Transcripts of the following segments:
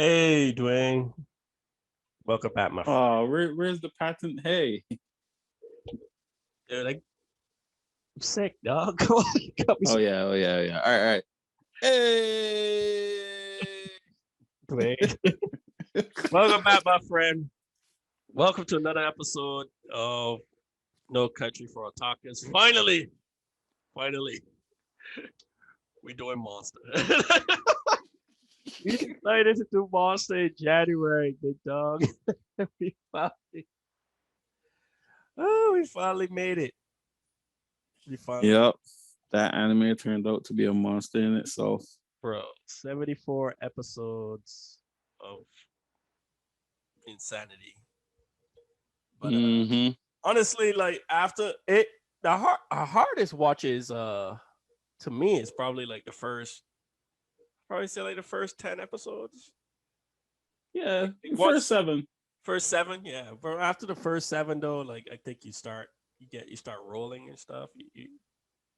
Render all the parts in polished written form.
Hey, Dwayne. Welcome back, my friend. Oh, where's the patent? Hey. Dude, I'm sick, dog. Come on, you got me Oh sick, yeah. All right. Hey. Dwayne. Welcome back, my friend. Welcome to another episode of No Country for Otakus. Finally, we doing Monster. We decided to do Monster in January, big dog. we finally made it. Yep. That anime turned out to be a monster in itself. Bro, 74 episodes of insanity. But honestly, like after it, the hardest watches to me is probably like the first 10 episodes. Yeah, Like, first seven. First seven, yeah. But after the first seven though, like I think you start rolling and stuff.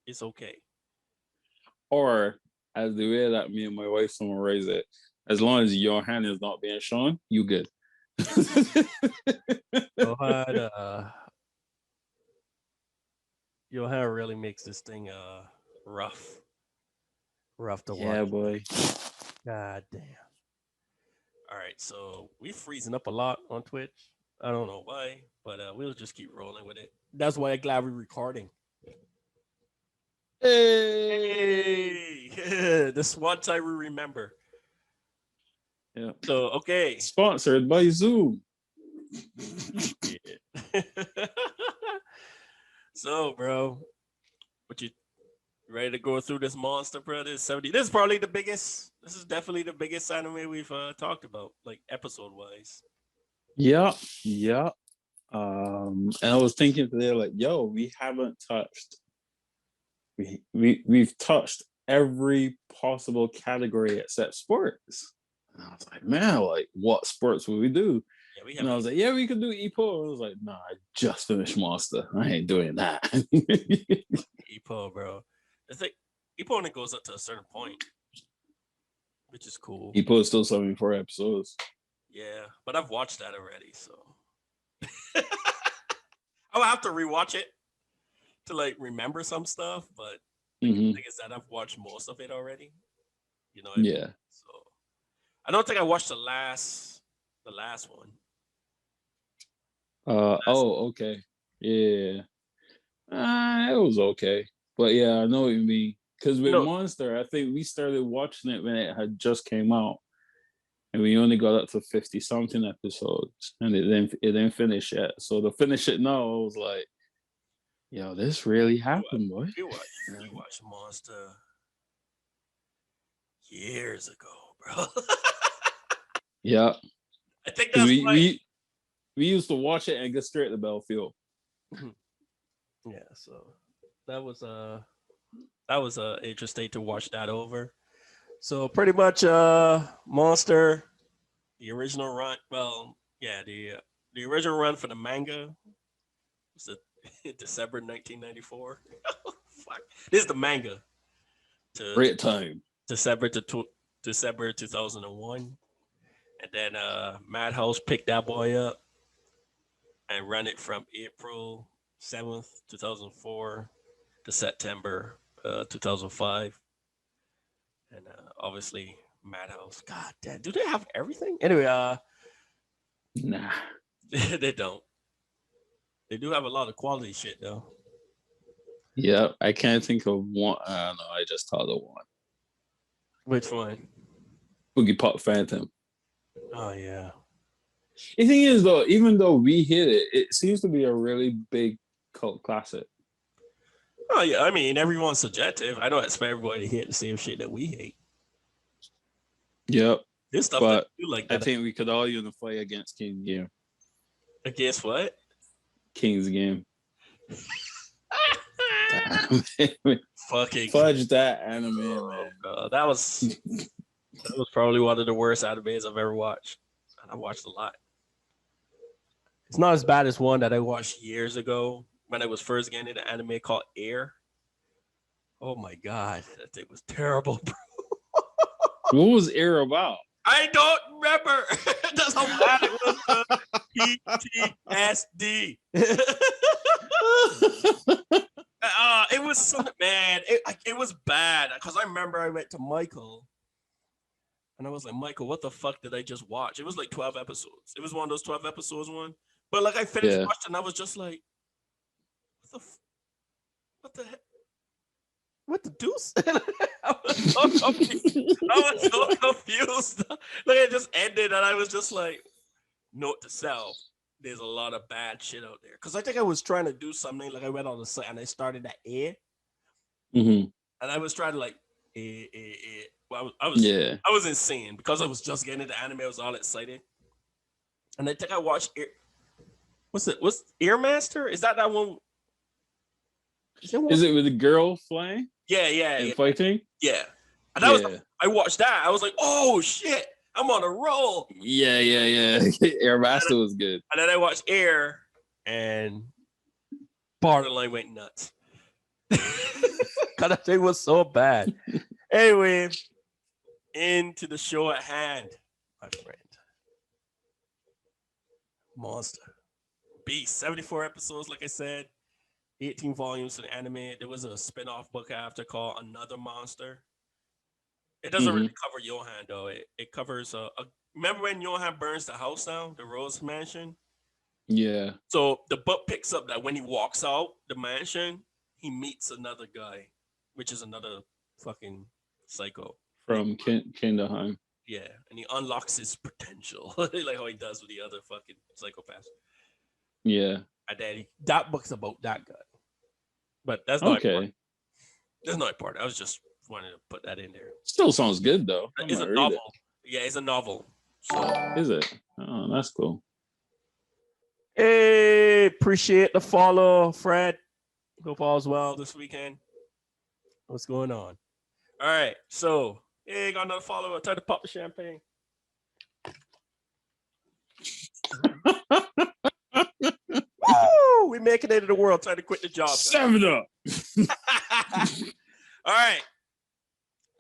It's okay. Or as the way that me and my wife summarize it, as long as your hand is not being shown, you good. Johan really makes this thing rough to watch. Yeah, boy. God damn. All right, so we freezing up a lot on Twitch. I don't know why, but we'll just keep rolling with it. That's why I'm glad we're recording. Hey! This one time we remember. Yeah. So okay. Sponsored by Zoom. So, bro, what you ready to go through this monster, bro? This is probably the biggest. This is definitely the biggest anime we've talked about, like episode wise. Yeah. And I was thinking today, like, yo, we haven't touched. We've touched every possible category except sports. And I was like, man, like, what sports will we do? Yeah, and I was like, yeah, we could do Ippo. I was like, nah, I just finished Monster. I ain't doing that. Ippo, bro. It's like Ippo only goes up to a certain point, which is cool. Ippo is still 74 episodes. Yeah, but I've watched that already, so I'll have to rewatch it to like remember some stuff. But the thing is that I've watched most of it already. You know. Yeah. So I don't think I watched the last one. Okay. Yeah. It was okay. But yeah, I know what you mean. Because with Monster, I think we started watching it when it had just came out. And we only got up to 50 something episodes. And it didn't finish yet. So to finish it now, I was like, yo, this really happened, boy. You watched Monster years ago, bro. Yeah. I think that's we used to watch it and get straight to Battlefield. Yeah, so that was interesting to watch that over. So pretty much Monster, the original run, well, yeah, the original run for the manga was December 1994. Fuck. This is the manga. Great time. December 2001. And then Madhouse picked that boy up and ran it from April 7th, 2004 to September 2005. And obviously Madhouse. God damn, do they have everything? Anyway, nah. They don't. They do have a lot of quality shit though. Yeah, I can't think of one. I don't know, I just thought of one. Which one? Boogie Pop Phantom. Oh yeah. The thing is though, even though we hit it, it seems to be a really big cult classic. Oh yeah, I mean everyone's subjective. I don't expect everybody to hate the same shit that we hate. Yep. This stuff but that you like that I think we could all unify against King's Game. Against what? King's Game. Fucking fudge that anime, man. That was probably one of the worst animes I've ever watched. And I watched a lot. It's not as bad as one that I watched years ago when I was first getting into anime called Air. Oh my god, that thing was terrible, bro. What was Air about? I don't remember. That's how bad it was. PTSD. It was something, man. It was bad because I remember I went to Michael and I was like, Michael, what the fuck did I just watch? It was like 12 episodes. It was one of those 12 episodes one. But like I finished watching, I was just like, what the heck? What the deuce? I was so confused. Like it just ended, and I was just like, note to self: there's a lot of bad shit out there. Because I think I was trying to do something. Like I went on the site and I started at A, and I was trying to like A. Well, I was insane because I was just getting into anime. I was all excited, and I think I watched What's Earmaster? Is that one? Is it with the girl flying? Yeah. Fighting? Yeah. And that was I watched that. I was like, oh shit, I'm on a roll. Yeah. Airmaster was good. And then I watched Air and borderline went nuts. Cause that thing was so bad. Anyway, into the show at hand, my friend. Monster. Beast. 74 episodes, like I said. 18 volumes of the anime. There was a spin-off book after called Another Monster. It doesn't really cover Johan though. It covers remember when Johan burns the house down, the Rose Mansion? Yeah. So the book picks up that when he walks out the mansion, he meets another guy, which is another fucking psycho. From Kinderheim. Yeah, and he unlocks his potential. Like how he does with the other fucking psychopaths. Yeah. And then that book's about that guy. But that's not important. That's not important. I was just wanted to put that in there. Still sounds good though. It's a novel. Yeah, it's a novel. So is it? Oh, that's cool. Hey, appreciate the follow, Fred. Hope all's well this weekend. What's going on? All right, so hey, got another follower. Time to pop the champagne. Woo! We making it in the world. Time to quit the job. 7 up. All right,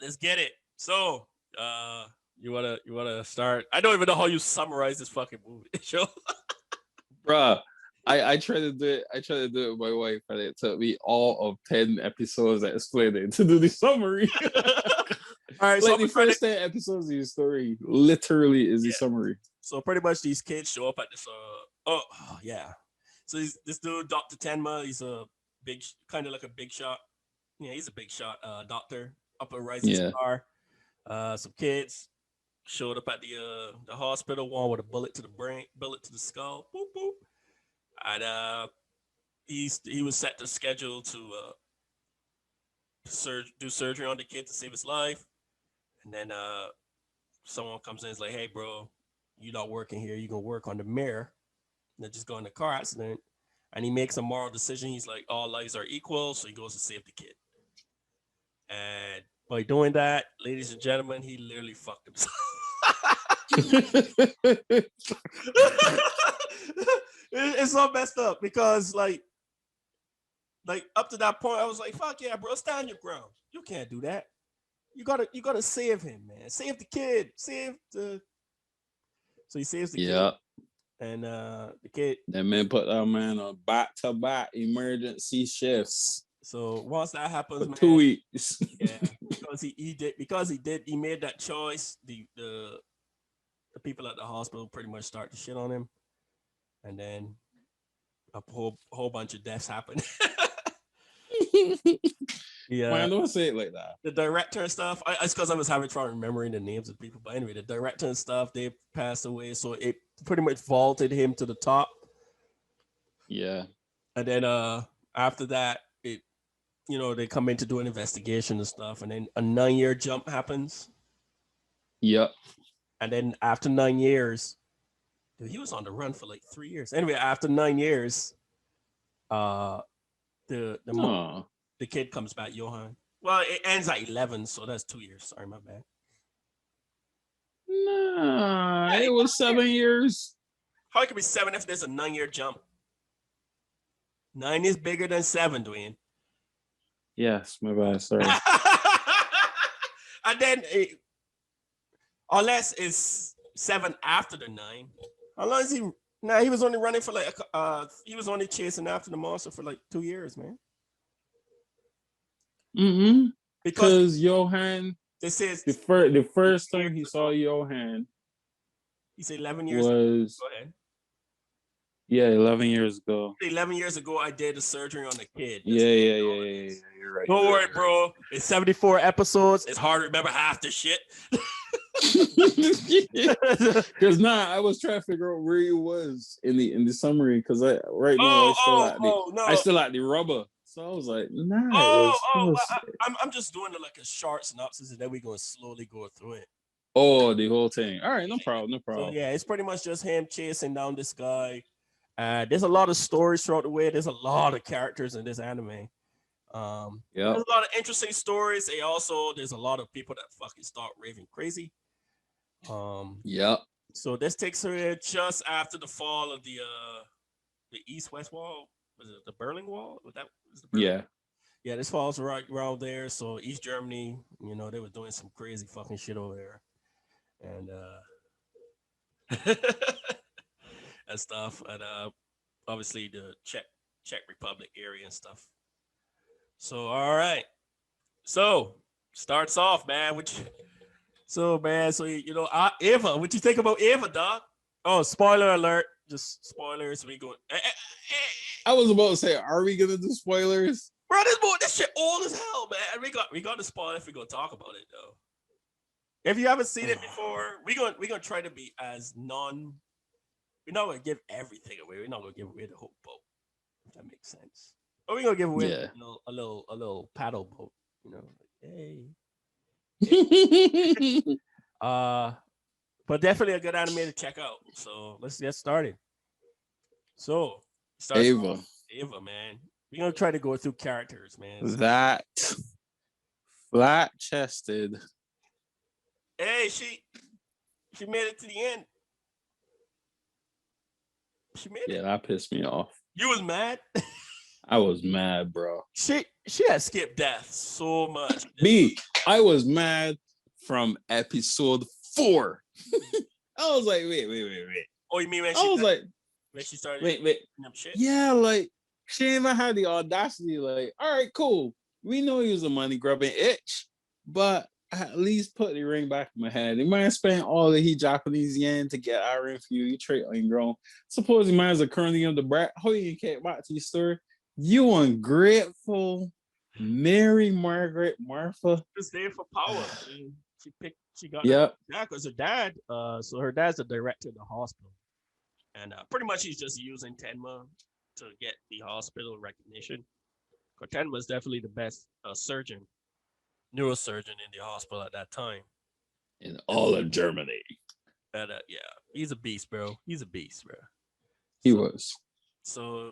let's get it. So, you wanna start? I don't even know how you summarize this fucking movie show. Bruh, I try to do it. I try to do it with my wife, and it took me all of 10 episodes that explained it to do the summary. All right, like so the first 10 episodes of the story literally is the summary. So pretty much these kids show up at this. So this dude, Dr. Tenma, he's a big, kind of like a big shot. Yeah, he's a big shot doctor, upper rising star. Some kids showed up at the hospital, one with a bullet to the brain, bullet to the skull, boop boop. And he was set to schedule to do surgery on the kid to save his life. And then someone comes in and is like, hey bro, you're not working here, you're gonna work on the mirror. And then just got in a car accident. And he makes a moral decision. He's like, all lives are equal, so he goes to save the kid. And by doing that, ladies and gentlemen, he literally fucked himself. It's so messed up because like up to that point, I was like, fuck yeah, bro, stand your ground. You can't do that. You gotta save him, man. Save the kid. So he saves the kid. And the kid. That man put that man on back-to-back emergency shifts. So once that happens, for 2 weeks. Yeah, because he made that choice. The people at the hospital pretty much start to shit on him, and then a whole bunch of deaths happen. Yeah, man, don't say it like that. The director and stuff. It's because I was having trouble remembering the names of people. But anyway, the director and stuff, they passed away, so it pretty much vaulted him to the top. Yeah, and then after that, they come in to do an investigation and stuff, and then a 9-year jump happens. Yep. And then after 9 years, dude, he was on the run for like 3 years. Anyway, after 9 years, the kid comes back, Johan. Well, it ends at 11, so that's 2 years. Sorry, my bad. Nah, it was 7 years. How it could be 7 if there's a 9-year jump? 9 is bigger than 7, Dwayne. Yes, my bad. Sorry. And then Unless it's 7 after the 9. How long is he? Nah, he was only running for like he was only chasing after the monster for like 2 years, man. Because Because Johan, this is the first time he years saw ago. Johan He said 11 years ago. was Go ahead. 11 years ago. 11 years ago, I did the surgery on the kid. Yeah. You're right. Don't worry, bro. It's 74 episodes. It's hard to remember half the shit. Because I was trying to figure out where he was in the summary. Because I still like the rubber. So I was like, I'm just doing it like a short synopsis, and then we're gonna slowly go through it. Oh, the whole thing. All right, no problem. So yeah, it's pretty much just him chasing down this guy. There's a lot of stories throughout the way. There's a lot of characters in this anime. There's a lot of interesting stories. There's a lot of people that fucking start raving crazy. So this takes her just after the fall of the East-West Wall. Was it the Berlin Wall? Yeah, this falls right around there. So East Germany, they were doing some crazy fucking shit over there, and and stuff, and obviously the Czech Republic area and stuff. So all right, so starts off, man. Eva, what you think about Eva, dog? Oh, spoiler alert! Just spoilers. We going. I was about to say, are we gonna do spoilers? Bro, this shit old as hell, man. We got to spoil if we gonna talk about it though. If you haven't seen it before, we gonna try to be as we're not gonna give everything away. We're not gonna give away the whole boat, if that makes sense. But we're gonna give away a little paddle boat, hey. But definitely a good anime to check out. So let's get started. So Eva, man. We're gonna try to go through characters, man. That flat-chested. Hey, she made it to the end. She made it. Yeah, that pissed me off. You was mad? I was mad, bro. She had skipped death so much. I was mad from episode 4. I was like, wait. Oh, you mean when she started? Wait. Shit? Yeah, like she even had the audacity. Like, all right, cool. We know he was a money grubbing itch, but at least put the ring back in my head. He might have spent all the Japanese yen to get our ring for you. You trade on grown. Suppose he might as a currently of the brat. How you can't back to your store? You ungrateful Mary Margaret Martha. Just there for power. She got because her dad. So her dad's the director of the hospital, and pretty much he's just using Tenma to get the hospital recognition. Because Tenma is definitely the best neurosurgeon in the hospital at that time, in all of Germany. And he's a beast, bro. He was. So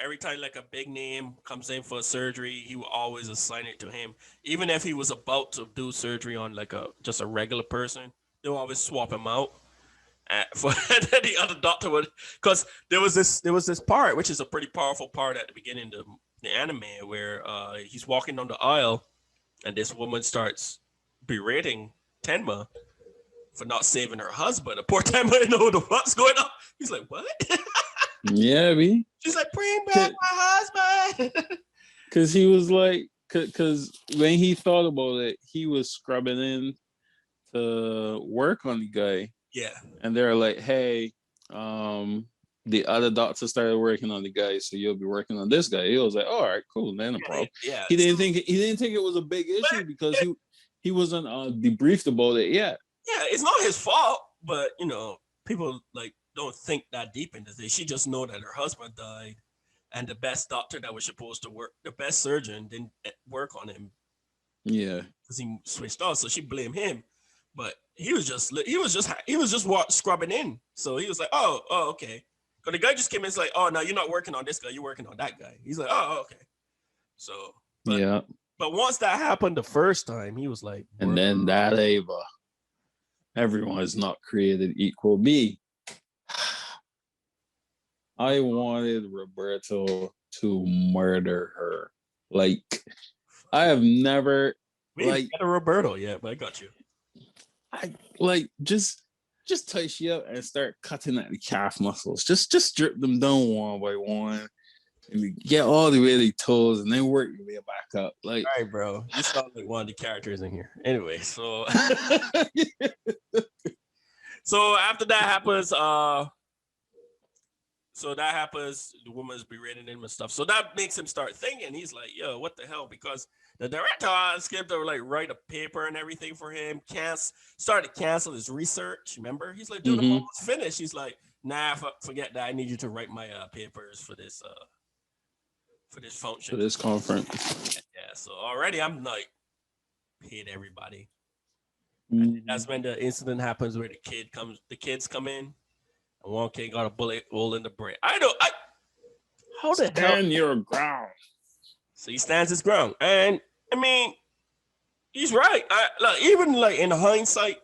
every time like a big name comes in for surgery, he will always assign it to him. Even if he was about to do surgery on like just a regular person, they'll always swap him out. For the other doctor would, because there was this part which is a pretty powerful part at the beginning of the anime where he's walking down the aisle and this woman starts berating Tenma for not saving her husband. The poor Tenma didn't know what the fuck's going on. He's like, what? Yeah, me. She's like, bring back my husband. Because he was like, because when he thought about it, he was scrubbing in to work on the guy. Yeah. And they're like, hey, the other doctor started working on the guy, so you'll be working on this guy. He was like, all right, cool, man, no problem. Yeah. He didn't think it was a big issue because he wasn't debriefed about it yet. Yeah, it's not his fault, but people like don't think that deep into this. She just know that her husband died, and the best doctor that was supposed to work, the best surgeon, didn't work on him. Yeah, because he switched off, so she blamed him. But he was just scrubbing in. So he was like, oh, okay. But the guy just came in and like, oh, no, you're not working on this guy. You're working on that guy. He's like, oh, okay. So, but once that happened the first time, he was like, and then that Eva, everyone is not created equal. I wanted Roberto to murder her. Like, I have never we ain't got a Roberto yet, but I got you. I like just tie she up and start cutting at the calf muscles. Just strip them down one by one. And get all the way to the toes and then work your way back up. Like, all right, bro. You sound like one of the characters in here. Anyway, so so after that happens, the woman's berating him and stuff. So that makes him start thinking. He's like, yo, what the hell? Because the director asked him to like write a paper and everything for him. Started to cancel his research. Remember? He's like, dude, I'm almost finished. He's like, nah, forget that. I need you to write my papers for this function. For this conference. Yeah. So already I'm like paid everybody. Mm-hmm. And that's when the incident happens where the kids come in. And one kid got a bullet hole in the brain. How the hell? Stand your ground. So he stands his ground. And I mean, he's right. Even in hindsight,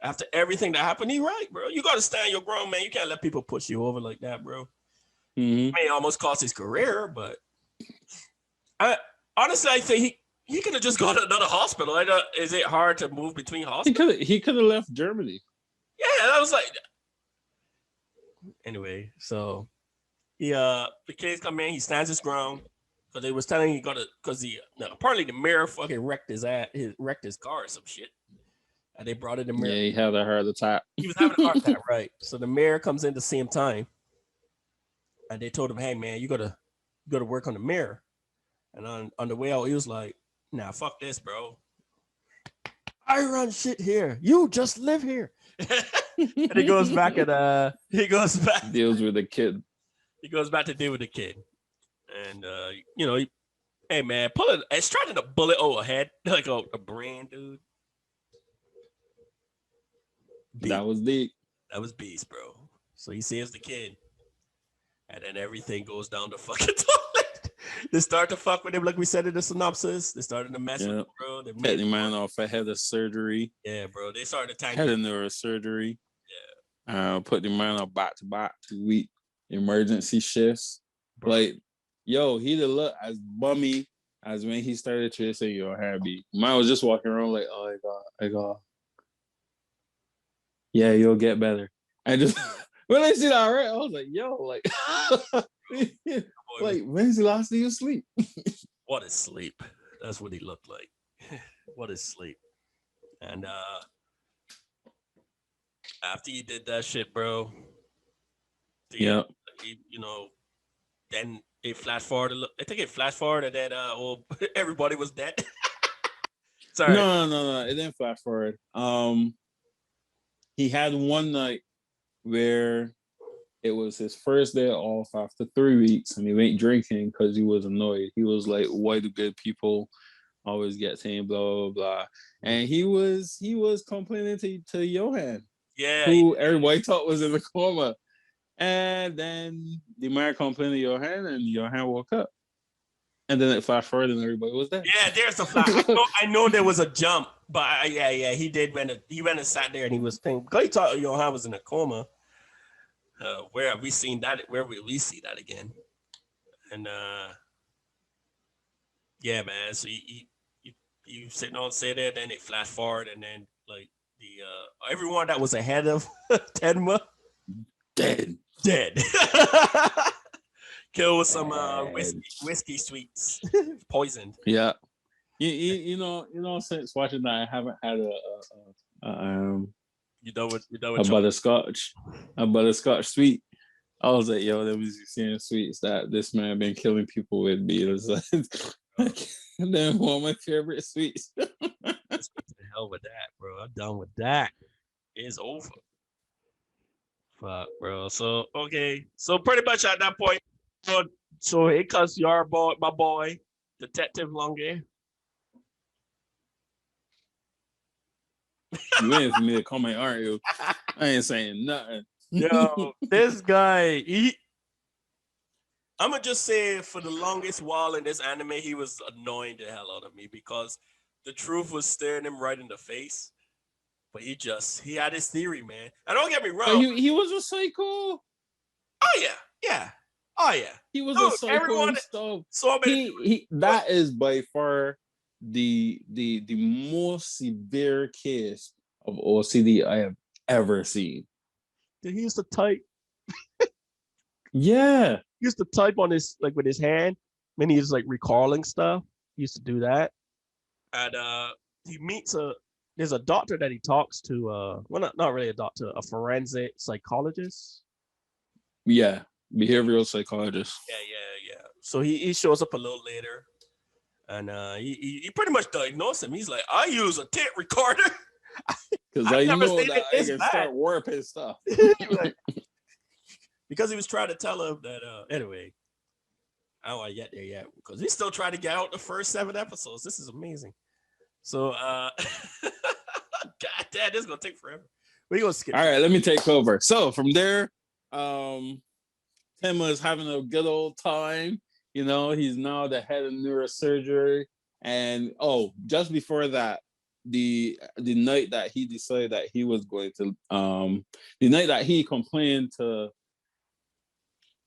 after everything that happened, he's right, bro. You got to stand your ground, man. You can't let people push you over like that, bro. Mm-hmm. I mean, it almost cost his career, but honestly, I think he could have just gone to another hospital. Is it hard to move between hospitals? He could have left Germany. Yeah, that was like... Anyway, so the kids come in, he stands his ground because they was telling him apparently the mayor fucking wrecked his car or some shit. And they brought in the mayor. Yeah, he had a heart attack. He was having a heart attack, right? So the mayor comes in the same time, and they told him, "Hey, man, you gotta work on the mirror." And on the way out, he was like, "Nah, fuck this, bro. I run shit here. You just live here." And he goes back deals with the kid. He goes back to deal with the kid, and hey man, extracting a bullet over a head like a brain, dude. That was deep. That was beast, bro. So he saves the kid, and then everything goes down the fucking toilet. They start to fuck with him, like we said in the synopsis. They started to mess with him, bro. They made the man off ahead of surgery. Yeah, bro. They started to had a neurosurgery. Yeah. Put the man on back to back 2 week emergency shifts. Bro. Like, yo, he didn't look as bummy as when he started chasing your happy. Man was just walking around like, oh my god. Yeah, you'll get better. I just when I see that, right, I was like, yo, like like, when's the last day you sleep? What is sleep? That's what he looked like. What is sleep? And after he did that shit, bro, then it flash forward. I think it flash forward and then everybody was dead. Sorry. No, it didn't flash forward. He had one night where it was his first day off after 3 weeks, and he went drinking because he was annoyed. He was like, "Why do good people always get saying blah blah blah?" And he was complaining to Johan, who everybody thought was in a coma. And then the man complained to Johan, and Johan woke up. And then it flashed forward, and everybody was dead. Yeah, there's a flash. I know there was a jump, but he did he went and sat there, and he was thinking. Because he thought Johan was in a coma. Where have we seen that? Where will we see that again? And yeah, man. So you sitting on say that, then it flash forward, and then like the everyone that was ahead of Tenma dead. Killed with some whiskey sweets, poisoned. Yeah, you know, since watching that, I haven't had a butterscotch sweet. I was like, yo, there was these sweets that this man been killing people with. It was like, then one of my favorite sweets. Let's get to the hell with that, bro. I'm done with that. It's over. Fuck, bro. So okay, so pretty much at that point, so it cuts your boy, my boy, Detective Longe. You waiting for me to comment, aren't you? I ain't saying nothing. Yo, this guy, I'm gonna just say for the longest while in this anime, he was annoying the hell out of me because the truth was staring him right in the face. But he had his theory, man. And don't get me wrong. He was a psycho. Oh yeah. Oh yeah. He was a psycho and stuff. So that is by far the most severe case of OCD I have ever seen. Did he used to type? Yeah. He used to type on his like with his hand when he was like recalling stuff. He used to do that. And he meets there's a doctor that he talks to, well not really a doctor, a forensic psychologist. Yeah. Behavioral psychologist. Yeah. So he shows up a little later, and he pretty much diagnosed him. He's like, I use a tape recorder. Because I never know seen that it I can bad. start warping stuff. Like, because he was trying to tell him that anyway, I don't want to get there yet because he's still trying to get out the first 7 episodes. This is amazing. So God damn, this is gonna take forever. We're gonna skip. All right, let me take over. So from there, Tenma is having a good old time. You know, he's now the head of neurosurgery. And just before that, the night that he decided that he was going to the night that he complained to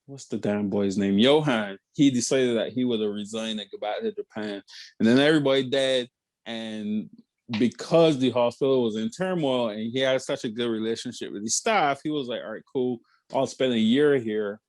what's the damn boy's name? Johan. He decided that he would have resigned and go back to Japan. And then everybody dead. And because the hospital was in turmoil and he had such a good relationship with the staff, he was like, all right, cool. I'll spend a year here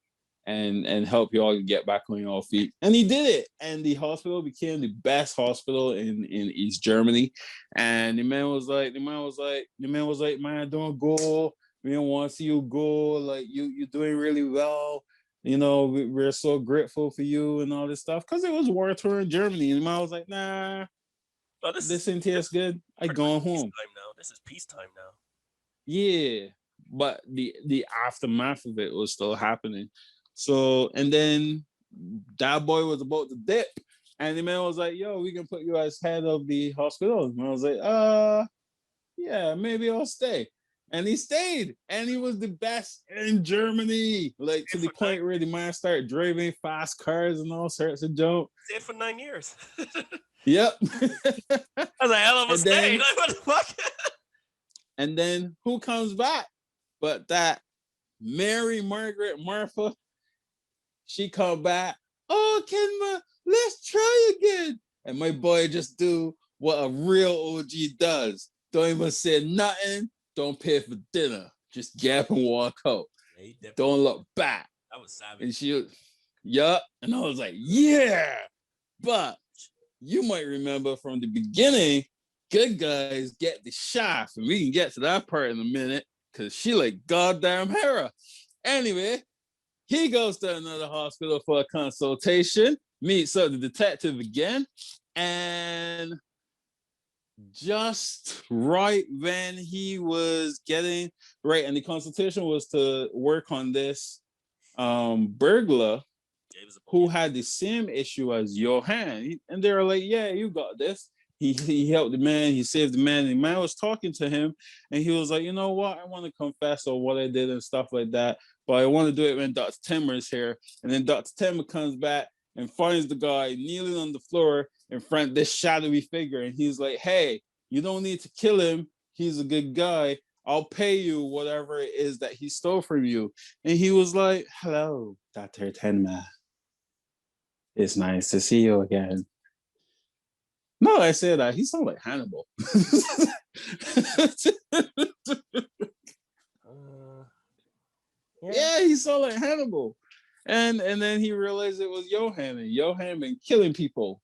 and help you all get back on your feet. And he did it. And the hospital became the best hospital in East Germany. And the man was like, man, don't go. We don't want to see you go. Like you're doing really well. You know, we're so grateful for you and all this stuff. Because it was war-torn Germany. And the man was like, nah. Oh, this ain't taste good. I going home. This is peacetime now. Yeah, but the aftermath of it was still happening. So and then that boy was about to dip, and the man was like, "Yo, we can put you as head of the hospital." And I was like, yeah, maybe I'll stay." And he stayed, and he was the best in Germany, like to the point where the man started driving fast cars and all sorts of junk. Stayed for 9 years. Yep. That's a hell of a stay. Like, what the fuck? And then who comes back? But that Mary Margaret Martha, she come back. Oh, Kenma, let's try again. And my boy just do what a real OG does. Don't even say nothing. Don't pay for dinner. Just get up and walk out. Yeah, don't look back. That was savage. And she, yup. And I was like, yeah. But you might remember from the beginning, good guys get the shaft. And we can get to that part in a minute because she like goddamn Hera. Anyway, he goes to another hospital for a consultation, meets up the detective again, and just right when he was getting right, and the consultation was to work on this burglar who had the same issue as Johan. And they were like, yeah, you got this. He helped the man, he saved the man. The man was talking to him, and he was like, you know what? I want to confess on what I did and stuff like that, but I want to do it when Dr. Tenma is here. And then Dr. Tenma comes back and finds the guy kneeling on the floor in front of this shadowy figure. And he's like, hey, you don't need to kill him. He's a good guy. I'll pay you whatever it is that he stole from you. And he was like, hello, Dr. Tenma. It's nice to see you again. No, I said that. He sounded like Hannibal. Yeah, he sounded like Hannibal. And then he realized it was Johan, and Johan been killing people.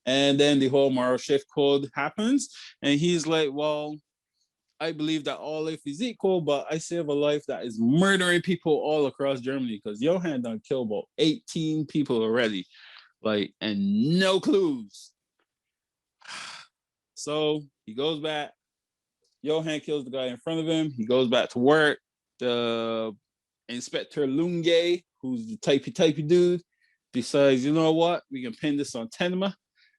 And then the whole moral shift code happens, and he's like, well, I believe that all life is equal, but I save a life that is murdering people all across Germany, because Johan done killed about 18 people already, like, and no clues. So he goes back. Johan kills the guy in front of him. He goes back to work. The Inspector Lunge, who's the typey dude, decides, you know what? We can pin this on Tenma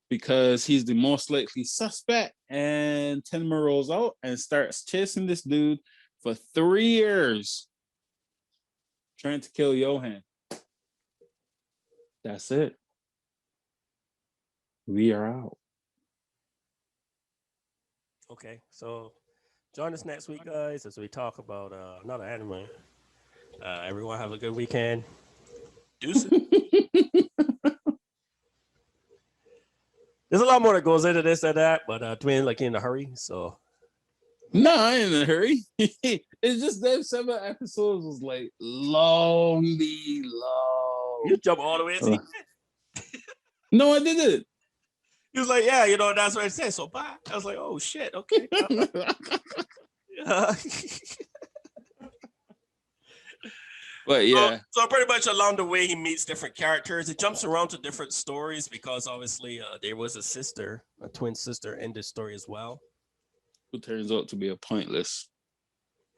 because he's the most likely suspect. And Tenma rolls out and starts chasing this dude for 3 years, trying to kill Johan. That's it. We are out. Okay, so join us next week, guys, as we talk about another anime. Everyone have a good weekend. Deuces. There's a lot more that goes into this and that, but twin like in a hurry, so No, I ain't in a hurry. It's just them 7 episodes was like long. You jump all the way to the No, I didn't. He was like, yeah, that's what it says. So bye. I was like, oh shit, okay. But yeah. So pretty much along the way, he meets different characters. It jumps around to different stories because obviously there was a twin sister in this story as well. Who turns out to be a pointless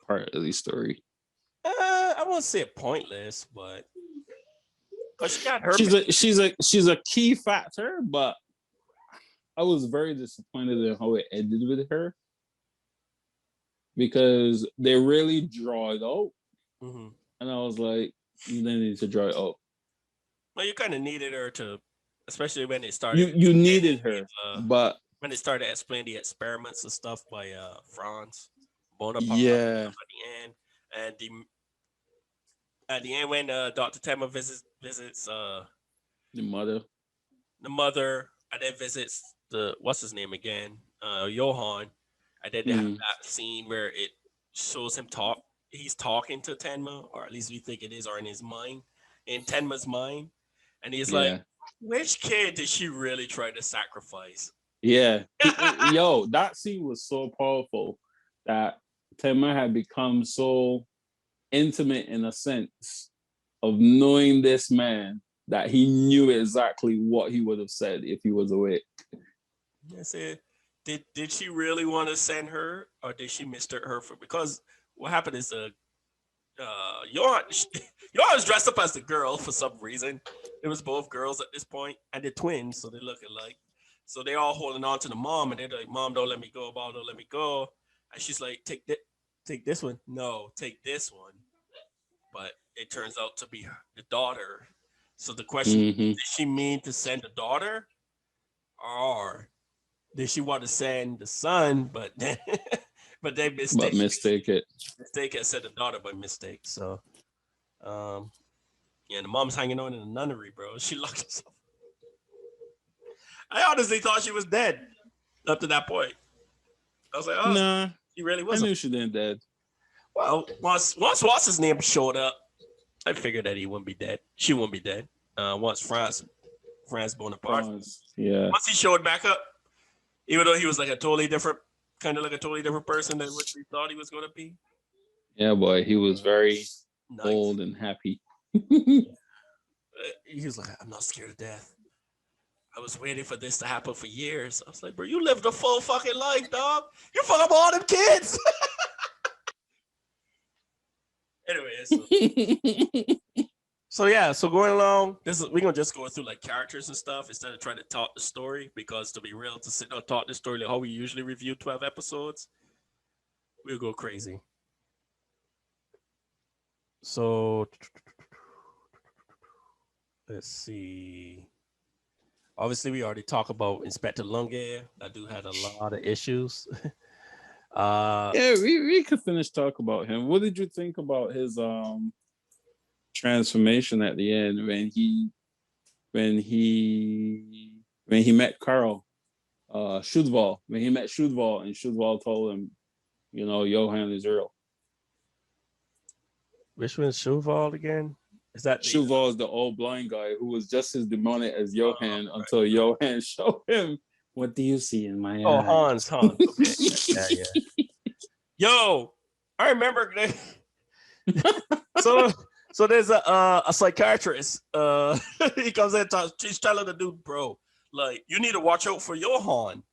part of the story. I won't say pointless, but because she got her. She's a key factor, but I was very disappointed in how it ended with her because they really draw it out. Mm-hmm. And I was like, you didn't need to draw it out. Well, you kind of needed her to, especially when it started. You needed her, but when it started to explain the experiments and stuff by Franz Bonaparte yeah. at the end, and at the end when Dr. Tenma visits the mother, and then visits what's his name again, Johan, and then they have that scene where it shows him he's talking to Tenma, or at least we think it is, or in his mind, in Tenma's mind. And he's like, which kid did she really try to sacrifice? Yeah. Yo, that scene was so powerful that Tenma had become so intimate in a sense of knowing this man that he knew exactly what he would have said if he was awake. I said, did she really want to send her, or did she mistake her for? Because what happened is Johan was dressed up as the girl for some reason. It was both girls at this point, and they're twins, so they look alike. So they all holding on to the mom, and they're like, "Mom, don't let me go. Mom, don't let me go." And she's like, "Take this one. No, take this one." But it turns out to be the daughter. So the question: did she mean to send the daughter, or did she want to send the son? But then but they mistake it. Mistake it, said the daughter by mistake. So, yeah, the mom's hanging on in the nunnery, bro. She locked herself. I honestly thought she was dead up to that point. I was like, oh, nah, she really wasn't. I knew she didn't dead. Well, once what's his name showed up, I figured that he wouldn't be dead. She wouldn't be dead. Once Franz Bonaparte. Yeah. Once he showed back up, even though he was like a totally different person than what we thought he was going to be. Yeah, boy, he was very old and happy. He was like, I'm not scared of death. I was waiting for this to happen for years. I was like, bro, you lived a full fucking life, dog. You fuck up all them kids. Anyway, so going along, we're gonna just go through like characters and stuff instead of trying to talk the story, because to be real, to sit down and talk the story like how we usually review 12 episodes, we'll go crazy. So let's see. Obviously, we already talked about Inspector Lunge. That dude had a lot of issues. Yeah, we could finish talk about him. What did you think about his transformation at the end when he met Carl Schudval, when he met Schudval, and Schudval told him, Johan is real. Which one's Schudval again? Is that Schudval is the old blind guy who was just as demonic as Johan until Johan showed him, what do you see in my eyes? Oh, Hans. Okay. Yeah. Yo, I remember. So there's a psychiatrist. He comes in and talks. She's telling the dude, bro, like, you need to watch out for Johan.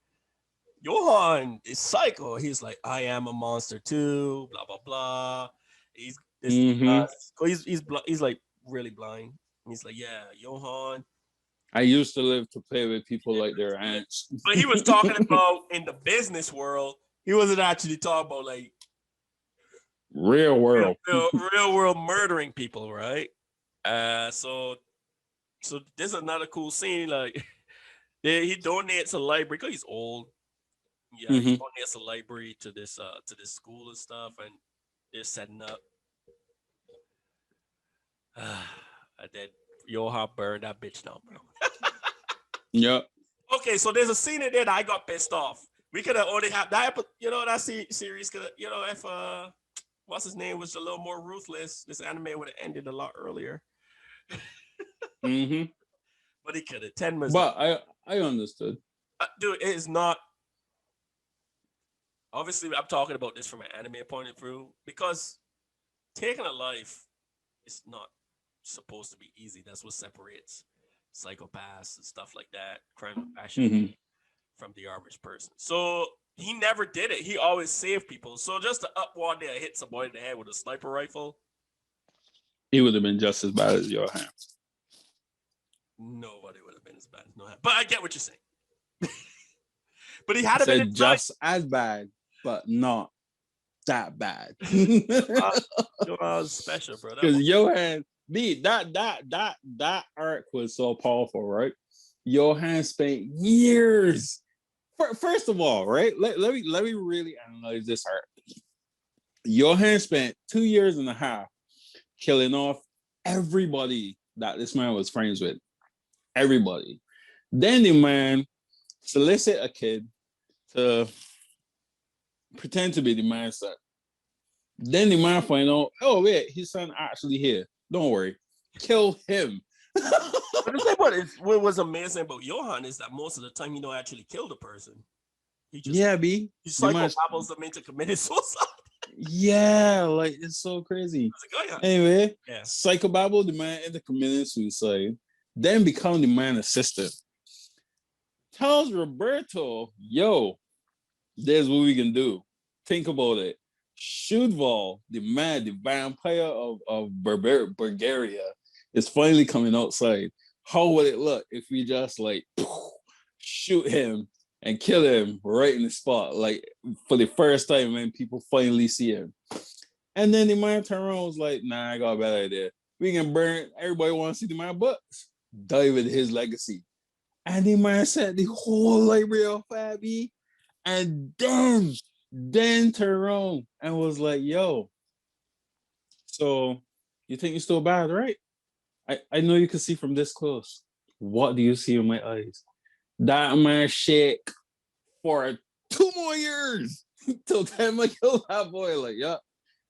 Johan is psycho. He's like, I am a monster too. Blah blah blah. He's like really blind. He's like, yeah, Johan. I used to live to play with people like their ants. But he was talking about in the business world. He wasn't actually talking about like real world murdering people, right? So this is another cool scene. Like, he donates a library because he's old. Yeah, he donates a library to this school and stuff, and they're setting up. And then Johan burned that bitch down, bro. Yep. Okay, so there's a scene in there that I got pissed off. We could have only had that, but that series could, if what's his name was a little more ruthless, this anime would have ended a lot earlier. Mm-hmm. But he could have. Tenma's. But I understood. Dude, it is not. Obviously, I'm talking about this from an anime point of view because taking a life is not supposed to be easy. That's what separates psychopaths and stuff like that, crime of passion, from the average person. So he never did it. He always saved people. So just to up one day, hit somebody in the head with a sniper rifle, he would have been just as bad as Johan. Nobody would have been as bad as Johan. But I get what you're saying. But he had to be just as bad, but not that bad. Johan's special, bro. Because Johan, that arc was so powerful, right? Johan spent years. First of all, right? Let me really analyze this arc. Johan spent 2.5 years killing off everybody that this man was friends with. Everybody. Then the man solicit a kid to pretend to be the man's son. Then the man find out, oh wait, his son actually here. Don't worry, kill him. But the thing about it, what was amazing about Johan is that most of the time he don't actually kill the person. He just he psychobabbles them into committing suicide. Yeah, like it's so crazy. Anyway, psychobabble the man into committing suicide, then become the man's assistant. Tells Roberto, yo, there's what we can do. Think about it. Shootval, the man, the vampire of Bulgaria, is finally coming outside. How would it look if we just like shoot him and kill him right in the spot, like for the first time when people finally see him? And then the man turned around and was like, nah, I got a bad idea. We can burn, everybody wants to see the man books. Die with his legacy. And the man said the whole library of Fabi. And then turned around and was like, yo, so you think you're still bad, right? I know you can see from this close. What do you see in my eyes? That man shake for 2 more years till Tenma killed that boy. Like, yeah,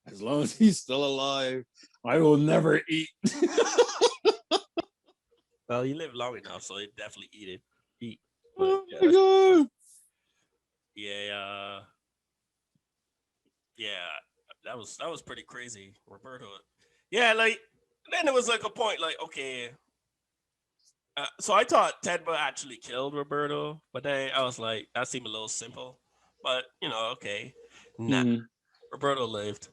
as long as he's still alive, I will never eat. Well, he lived long enough, so he definitely eat. Oh my god. Yeah, that was pretty crazy, Roberto. Yeah, like then there was like a point, like okay, so I thought Tenma actually killed Roberto, but then I was like, that seemed a little simple. But okay, nah, Roberto lived.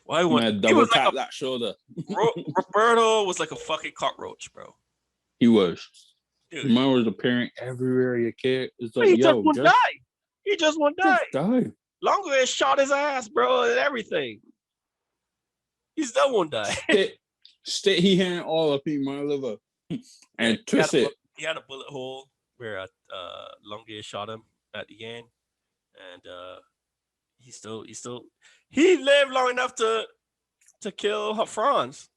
Why would double tap that shoulder? Roberto was like a fucking cockroach, bro. He was. Dude. The man was appearing everywhere you care. It's like, he just won't die. He just won't die. Die. Longo shot his ass, bro, and everything. He still won't die. He had all up in my liver and twist it. He had a bullet hole where Longo shot him at the end, and he lived long enough to kill Franz.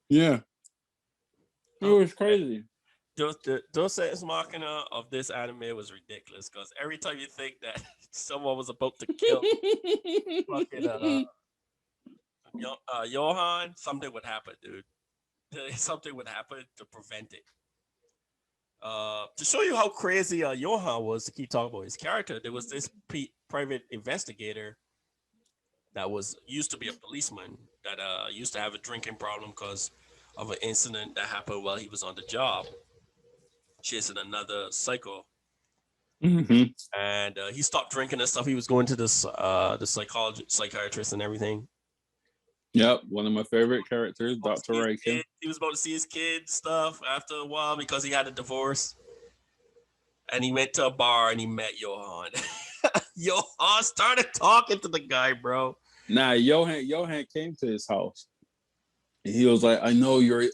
Yeah, it was crazy. Dos Machina of this anime was ridiculous because every time you think that someone was about to kill fucking Johan, something would happen, dude. Something would happen to prevent it. To show you how crazy Johan was, to keep talking about his character, there was this private investigator that used to be a policeman that used to have a drinking problem because of an incident that happened while he was on the job, chasing another psycho. And he stopped drinking and stuff. He was going to the psychiatrist and everything. Yep, one of my favorite characters, Dr. Raikin. He was about to see his kid stuff after a while because he had a divorce. And he went to a bar and he met Johan. Johan started talking to the guy, bro. Nah, Johan came to his house. And he was like, I know you're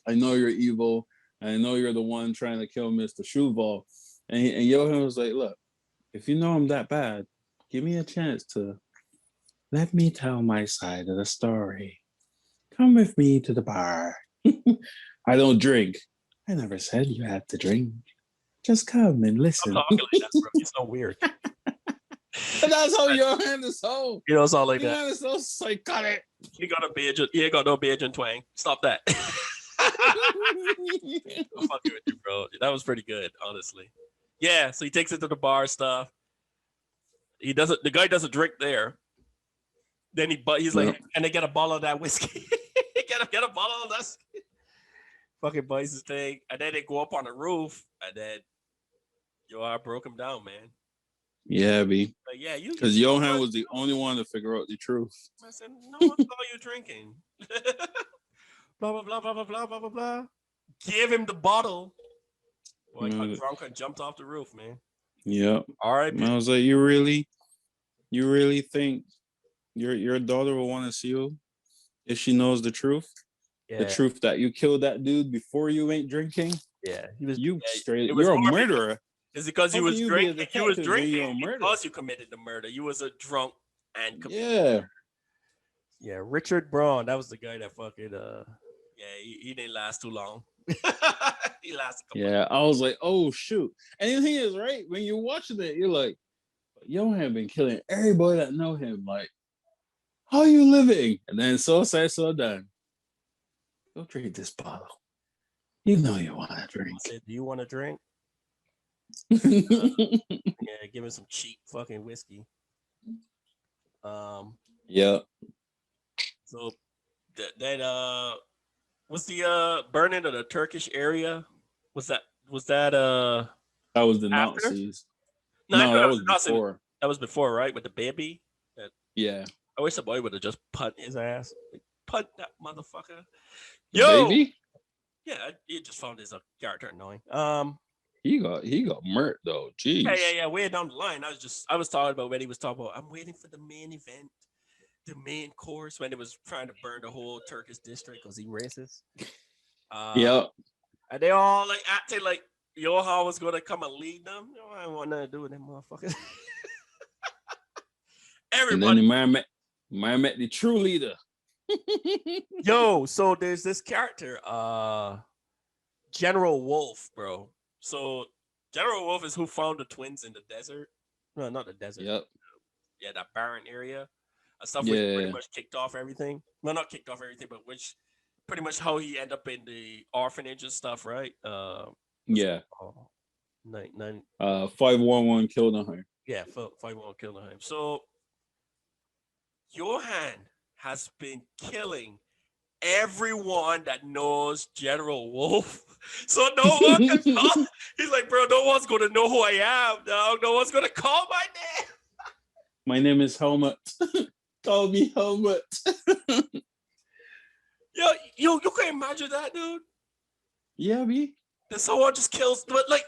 evil. I know you're the one trying to kill Mr. Shootval. And Johan was like, look, if you know I'm that bad, give me a chance to let me tell my side of the story. Come with me to the bar. I don't drink. I never said you had to drink. Just come and listen. I'm talking like that, bro. You're so weird. That's how Johan is so. You know, it's all like that. Johan is so psychotic. He got a beard. He ain't got no beard and twang. Stop that. I'm fucking with you, bro. That was pretty good, honestly. Yeah, so he takes it to the bar stuff. He doesn't. The guy doesn't drink there. Then he's like, "Can they get a bottle of that whiskey? get a bottle of that." Fucking buys his thing, and then they go up on the roof, and then I broke him down, man. Yeah, B. Like, yeah, you. Because Johan was the only one to figure out the truth. I said, "No one saw you drinking." Blah blah blah blah blah blah blah blah blah. Give him the bottle. Boy, got drunk and jumped off the roof, man. Yeah. All right. I was like, you really think your daughter will want to see you if she knows the truth? Yeah. The truth that you killed that dude before you ain't drinking? Yeah. You're a murderer. It's because he was drinking. He was drinking because you committed the murder. You was a drunk and committed murder. Yeah, Richard Braun. That was the guy that fucking he didn't last too long. He lasted a couple I was like, oh shoot. And the thing is, right, when you're watching it, you're like, Johan been killing everybody that know him. Like, how are you living? And then so said, so done. Go drink this bottle. You know you want to drink. I said, do you want to drink? Give me some cheap fucking whiskey. Yeah. So that was the burning of the Turkish area? Was that that was the after? Nazis? No, that was before. That was before, right? With the baby. Yeah. I wish the boy would have just punt his ass. Like, punt that motherfucker. The baby? Yeah, he just found his character annoying. He got murked though. Jeez. Yeah. Way down the line, I was talking about when he was talking about. I'm waiting for the main event, the main course when it was trying to burn the whole Turkish district because he racist. Yep. And they all like acting like Johan was gonna come and lead them. I don't want nothing to do with them motherfuckers. Everybody. And then the man met the true leader. Yo, so there's this character, General Wolf, bro. So General Wolf is who found the twins in the desert. No, not the desert. Yep. Yeah, that barren area. Stuff which pretty much kicked off everything. Well, not kicked off everything, but which pretty much how he ended up in the orphanage and stuff, right? 511 killed him. Yeah, 511 killed him. So Johan has been killing everyone that knows General Wolf. So no one can call. He's like, bro, no one's gonna know who I am, dog. No one's gonna call my name. My name is Helmut. Call me Helmut. Yo, you can imagine that, dude. Yeah, me. That someone just kills, but like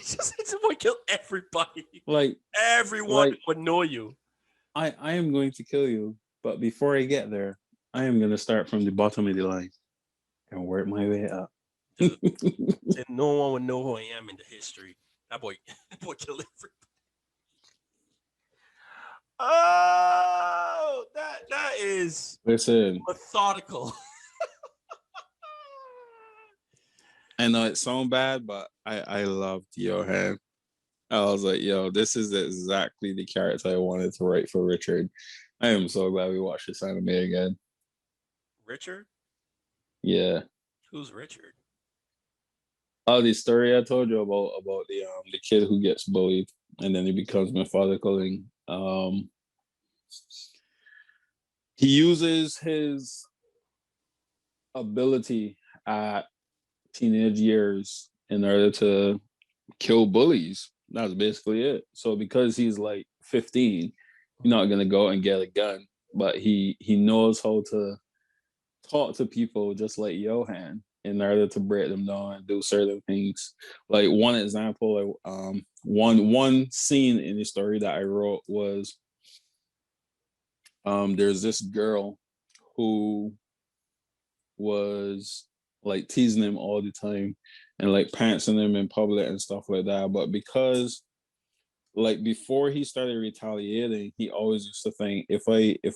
someone kill everybody. Like everyone would know you. I am going to kill you, but before I get there, I am going to start from the bottom of the line and work my way up. Dude, no one would know who I am in the history. That boy killed everybody. Oh, that is methodical. I know it sounds bad, but I loved Johan. I was like, yo, this is exactly the character I wanted to write for Richard. I am so glad we watched this anime again. Richard? Yeah. Who's Richard? Oh, the story I told you about the kid who gets bullied and then he becomes methodical. He uses his ability at teenage years in order to kill bullies. That's basically it. So because he's like 15, he's not gonna go and get a gun, but he knows how to talk to people just like Johan in order to break them down and do certain things. Like one example, one scene in the story that I wrote was there's this girl who was like teasing him all the time and like pantsing him in public and stuff like that. But because like before he started retaliating, he always used to think if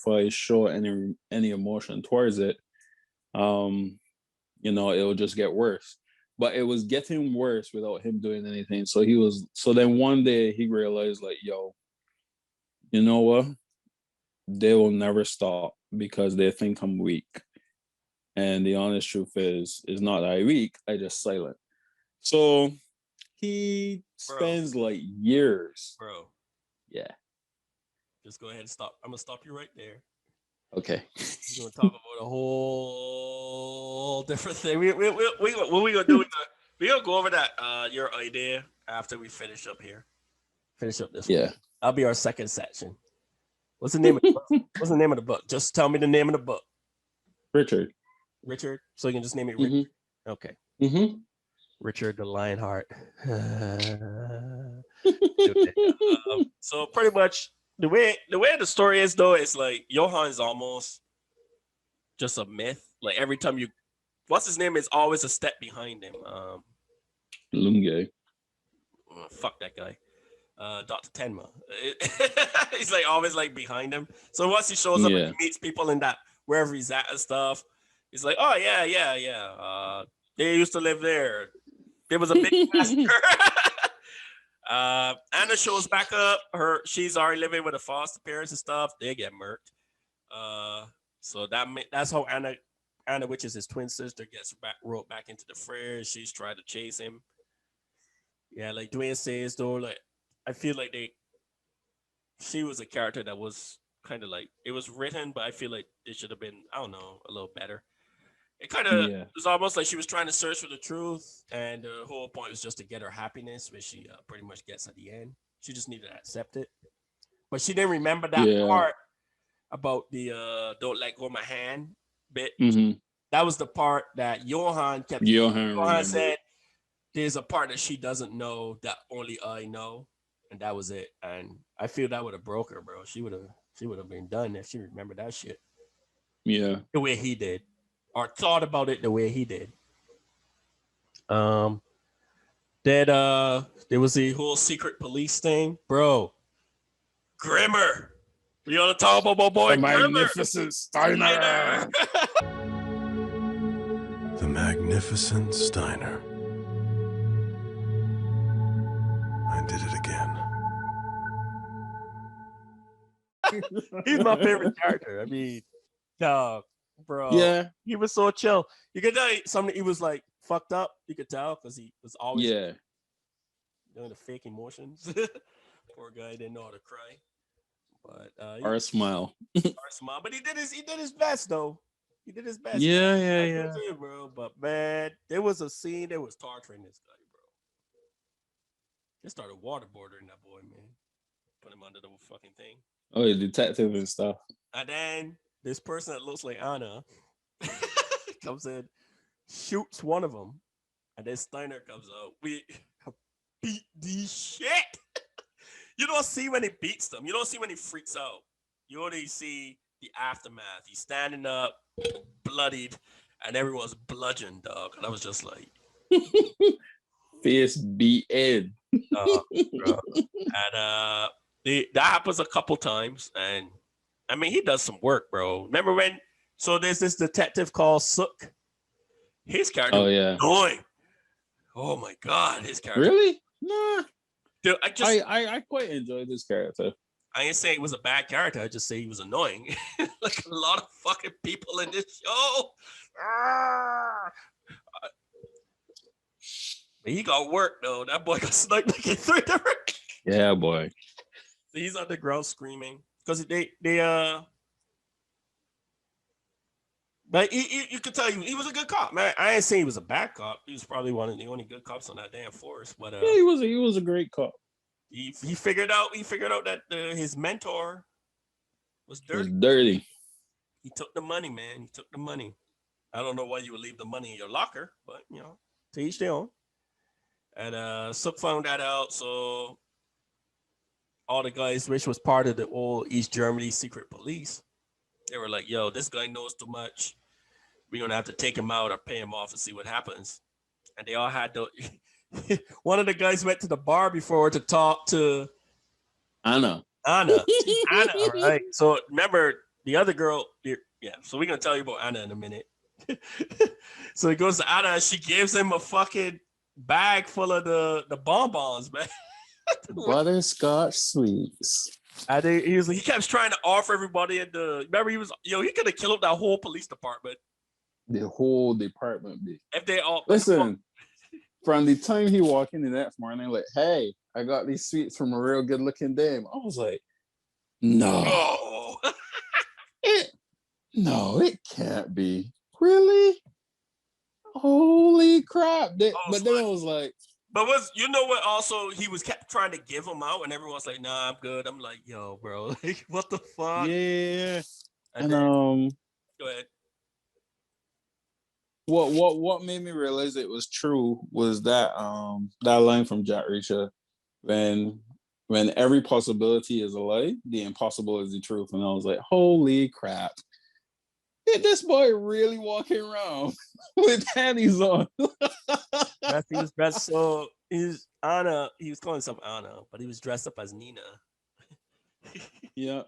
I show any emotion towards it, it'll just get worse. But it was getting worse without him doing anything. So then one day he realized like, yo, you know what? They will never stop because they think I'm weak. And the honest truth is not that I weak, I just silent. So he spends like years. Bro. Yeah. Just go ahead and stop. I'm gonna stop you right there. Okay. We're gonna talk about a whole different thing. What we gonna do? We gonna go over that your idea after we finish up here. Finish up this one. Yeah. I'll be our second section. What's the name of the book? What's the name of the book? Just tell me the name of the book. Richard. Richard. So you can just name it Richard. Mm-hmm. Okay. Mm-hmm. Richard the Lionheart. So pretty much the way the story is though, it's like Johan is almost just a myth. Like every time you, what's his name is always a step behind him. Lunge. Fuck that guy. Dr. Tenma. He's like always like behind him. So once he shows up and he meets people in that wherever he's at and stuff, he's like, oh yeah. They used to live there. There was a big massacre. Anna shows back up. She's already living with her foster parents and stuff. They get murked. So that's how Anna, which is his twin sister, gets roped back into the fray. She's trying to chase him. Yeah, like Dwayne says though, like I feel like she was a character that was kind of like, it was written, but I feel like it should have been, I don't know, a little better. It kind of was almost like she was trying to search for the truth, and the whole point was just to get her happiness, which she pretty much gets at the end. She just needed to accept it, but she didn't remember that part about the "don't let go of my hand" bit. Mm-hmm. That was the part that Johan kept. Johan said, "There's a part that she doesn't know that only I know," and that was it. And I feel that would have broke her, bro. She would have been done if she remembered that shit. Yeah, the way he did. Or thought about it the way he did. That there was a whole secret police thing, bro. Grimmer, we on the talk about my boy, the magnificent Steiner. The magnificent Steiner. I did it again. He's my favorite character. I mean, dog. Bro, yeah, he was so chill. You could tell something. He was like fucked up. You could tell because he was always doing the fake emotions. Poor guy didn't know how to cry, but or a smile. But he did his best though. He did his best. Yeah. Too, bro. But man, there was a scene that was torturing this guy, bro. They started waterboarding that boy, man. Put him under the fucking thing. Oh, yeah, detective and stuff. And then this person that looks like Anna comes in, shoots one of them, and then Steiner comes out. We beat the shit. You don't see when he beats them. You don't see when he freaks out. You only see the aftermath. He's standing up, bloodied, and everyone's bludgeoned, dog. And I was just like, face beaten. And that happens a couple times, and I mean, he does some work, bro. Remember when? So there's this detective called Sook. His character was annoying. Oh my god, his character. Really? Nah. Dude, I quite enjoyed this character. I ain't saying it was a bad character. I just say he was annoying. Like a lot of fucking people in this show. But he got work though. That boy got sniped like in 3 different. Yeah, boy. So he's on the ground screaming. Because they but you could tell he was a good cop, man. I ain't saying he was a bad cop. He was probably one of the only good cops on that damn force. But yeah, he was a great cop. He figured out that his mentor was dirty. He took the money, man. He took the money. I don't know why you would leave the money in your locker, but you know, to each their own. And Sook found that out, so all the guys, which was part of the old East Germany secret police, they were like, yo, this guy knows too much. We're going to have to take him out or pay him off and see what happens. And they all had to... One of the guys went to the bar before to talk to... Anna, right? So remember, the other girl... Yeah, so we're going to tell you about Anna in a minute. So he goes to Anna and she gives him a fucking bag full of the bonbons, man. Butterscotch sweets. I think he kept trying to offer everybody in the. Remember, he could have killed that whole police department. The whole department be. If they all listen, from the time he walked in the next morning, like, hey, I got these sweets from a real good looking dame. I was like, no. It can't be. Really? Holy crap. But then I was like, but what also he was kept trying to give them out and everyone's like, nah, I'm good. I'm like, yo, bro, like what the fuck? Yeah. And go ahead. What made me realize it was true was that that line from Jack Reacher, when every possibility is a lie, the impossible is the truth. And I was like, holy crap. Did this boy really walking around with panties on? He was dressed so he's Anna, he was calling himself Anna, but he was dressed up as Nina. Yeah.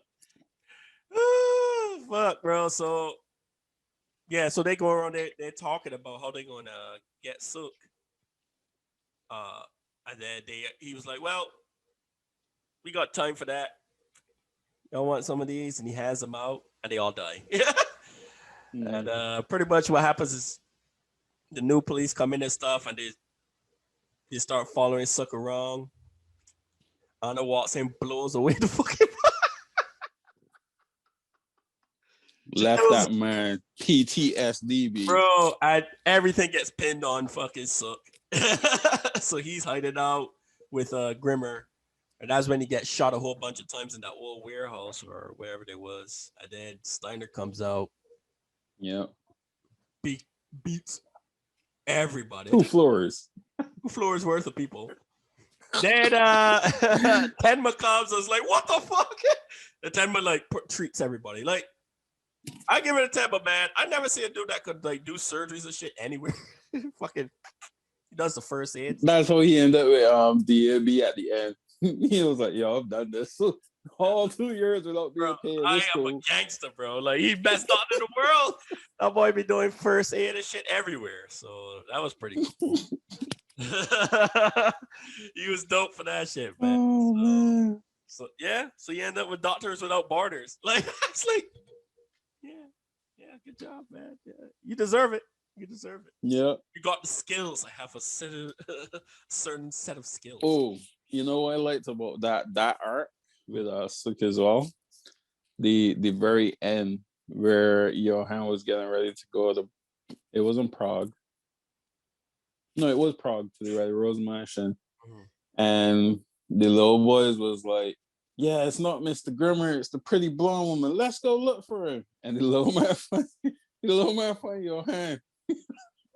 Oh, fuck, bro. So yeah, so they go around they're talking about how they're gonna get Sook. And then he was like, well, we got time for that. Y'all want some of these? And he has them out and they all die. And pretty much what happens is the new police come in and stuff and they start following Sook around. Anna walks in, blows away the fucking left that man PTSD, bro. And everything gets pinned on fucking Sook. So he's hiding out with Grimmer, and that's when he gets shot a whole bunch of times in that old warehouse or wherever it was. And then Steiner comes out, beats everybody. 2 floors. 2 floors worth of people. Then Tenma comes and is like, what the fuck? And Tenma like treats everybody. Like, I give it a Tenma, man. I never see a dude that could like do surgeries and shit anywhere. Fucking, he does the first aid. That's how he ended up with DB at the end. He was like, yo, I've done this all 2 years without being paid. I am a gangster, bro. Like, he best not in the world. That boy be doing first aid and shit everywhere. So that was pretty cool. He was dope for that shit, man. Oh, man. So yeah, so you end up with Doctors Without Borders. Like, it's like, yeah, good job, man. Yeah, you deserve it. You deserve it. Yeah. You got the skills. I have a certain set of skills. Oh, you know what I liked about that art with Sook as well? The very end where Johan was getting ready to go to, it wasn't Prague. No, it was Prague to the Red Rose Mansion. Mm-hmm. And the little boys was like, yeah, it's not Mr. Grimmer, it's the pretty blonde woman. Let's go look for him. And the little man find Johan.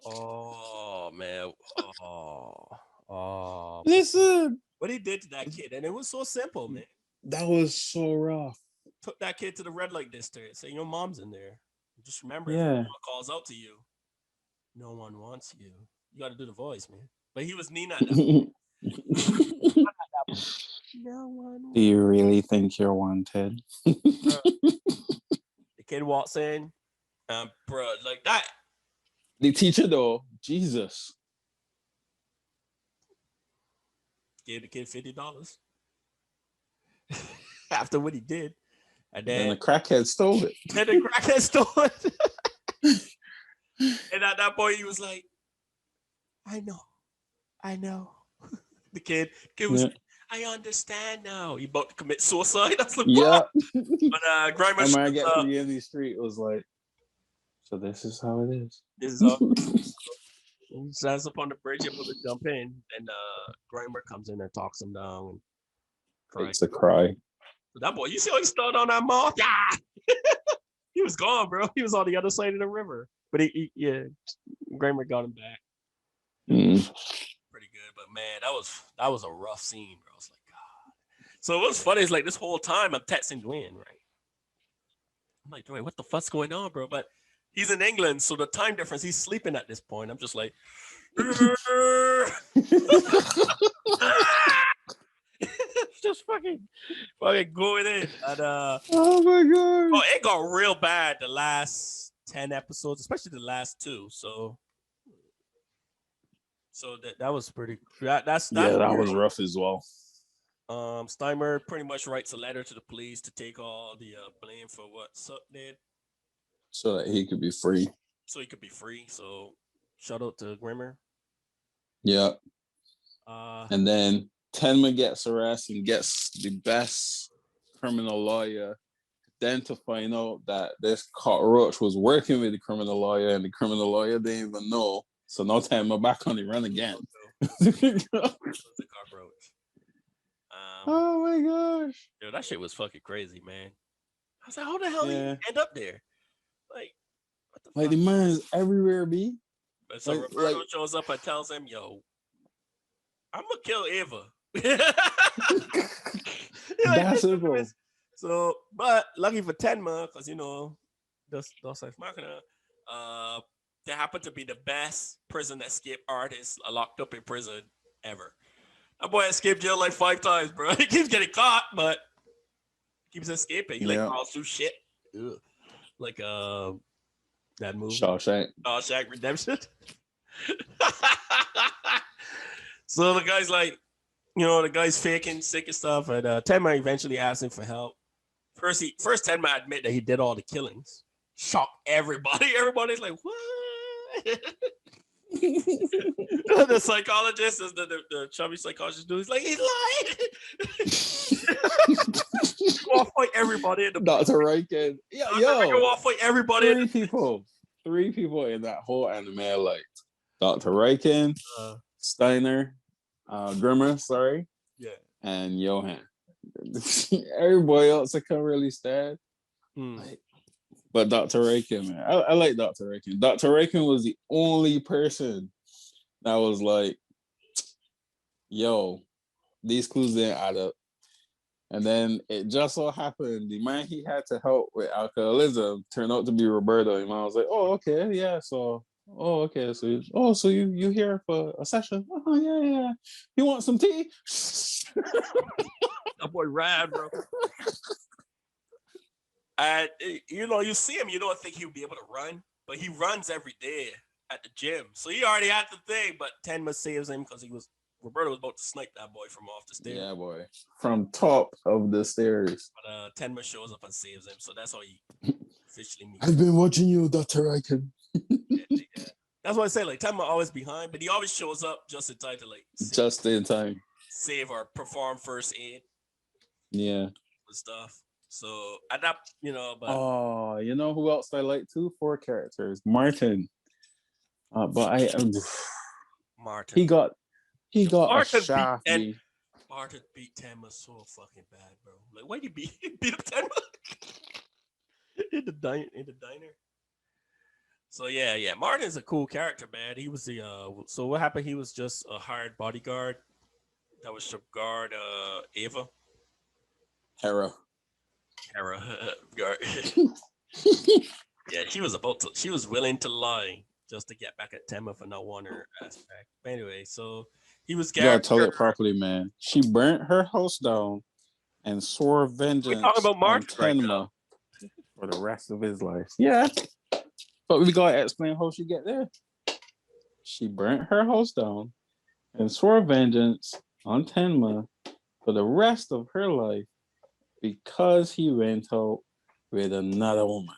Oh, man. Oh. Listen. What he did to that kid, and it was so simple, man. That was so rough. Took that kid to the red light district. Say, your mom's in there. Just remember, if someone calls out to you, no one wants you. You got to do the voice, man. But he was Nina. No one. Do you really think you're wanted? The kid walks in, bro, like that. The teacher, though, Jesus. Gave the kid $50 after what he did. And then the crackhead stole it. And at that point, he was like, I know. The kid was like, I understand now. He about to commit suicide. I was like, what? But Grimer, and when I get to the end of the street, it was like, so this is how it is. This is how he stands up on the bridge, able to jump in, and Grimer comes in and talks him down and cries. It's a cry. So that boy, you see how he stood on that mall? Yeah. He was gone, bro. He was on the other side of the river. But Grimer got him back. Pretty good, but man, that was a rough scene, bro. I was like, God. So what's funny is like this whole time I'm texting Dwayne, right? I'm like, Dwayne, what the fuck's going on, bro? But he's in England, so the time difference, he's sleeping at this point. I'm just like, just fucking going in. And, oh my God. Oh, it got real bad the last 10 episodes, especially the last 2. So that was pretty. That was rough as well. Steimer pretty much writes a letter to the police to take all the blame for what Suck did, so that he could be free. so he could be free. So shout out to Grimmer. Yeah. Uh, And then Tenma gets arrested and gets the best criminal lawyer. Then to find out that this cockroach was working with the criminal lawyer and the criminal lawyer didn't even know. So now Tenma back on the run again. the cockroach. Oh my gosh. Dude, that shit was fucking crazy, man. I was like, how the hell did he Yeah. end up there? Like, what the Like fuck? the man is everywhere, B. But so like- Roberto like- shows up and tells him, yo, I'm gonna kill Eva. That's it, bro. So, but lucky for Tenma, because you know, those like Machina, they happen to be the best prison escape artists locked up in prison ever. That boy escaped jail like 5 times, bro. He keeps getting caught, but keeps escaping. He like crawls through shit. Ugh. Like that movie. Shawshank Redemption. So the guy's like, you know, the guy's faking sick and stuff, and Tenma eventually asks him for help. First Tenma admit that he did all the killings. Shock everybody. Everybody's like, what? The psychologist is the chubby psychologist dude. He's like, he's lying. Go off fight everybody in the Dr. Riken. Go off fight everybody. Three people in that whole anime I liked. Dr. Riken, Steiner, Grimmer, sorry. Yeah. And Johan. Everybody else I can't really stand. But Dr. Riken, man. I like Dr. Riken. Dr. Riken was the only person that was like, yo, these clues didn't add up. And then it just so happened the man he had to help with alcoholism turned out to be Roberto. And I was like, oh, okay, yeah. So, so you here for a session? Oh, yeah. You want some tea? That boy rad, bro. And you know, you see him, you don't think he'll be able to run, but he runs every day at the gym. So he already had the thing, but Tenma saves him because Roberto was about to snipe that boy from off the stairs. Yeah, boy. From top of the stairs. But Tenma shows up and saves him, so that's how he officially meets. I've been watching you, Dr. Riken. Yeah. That's what I say, like Tenma always behind, but he always shows up just in time to like just in time. Save or perform first aid. Yeah. And stuff. So at that, you know, but oh, you know who else I like too? 4 characters. Martin. But Martin. He got Martin a shaft. Martin beat Tenma so fucking bad, bro. Like, why did he beat up Tenma in the diner? So yeah. Martin's a cool character, man. He was the so what happened? He was just a hired bodyguard that was to guard Eva. Hera. Yeah, she was willing to lie just to get back at Tenma for not wanting her ass back. But anyway, so he was You gotta tell it properly, man. She burnt her house down and swore vengeance about Martin on Tenma for the rest of his life. Yeah. But we gotta explain how she get there. She burnt her house down and swore vengeance on Tenma for the rest of her life because he went out with another woman.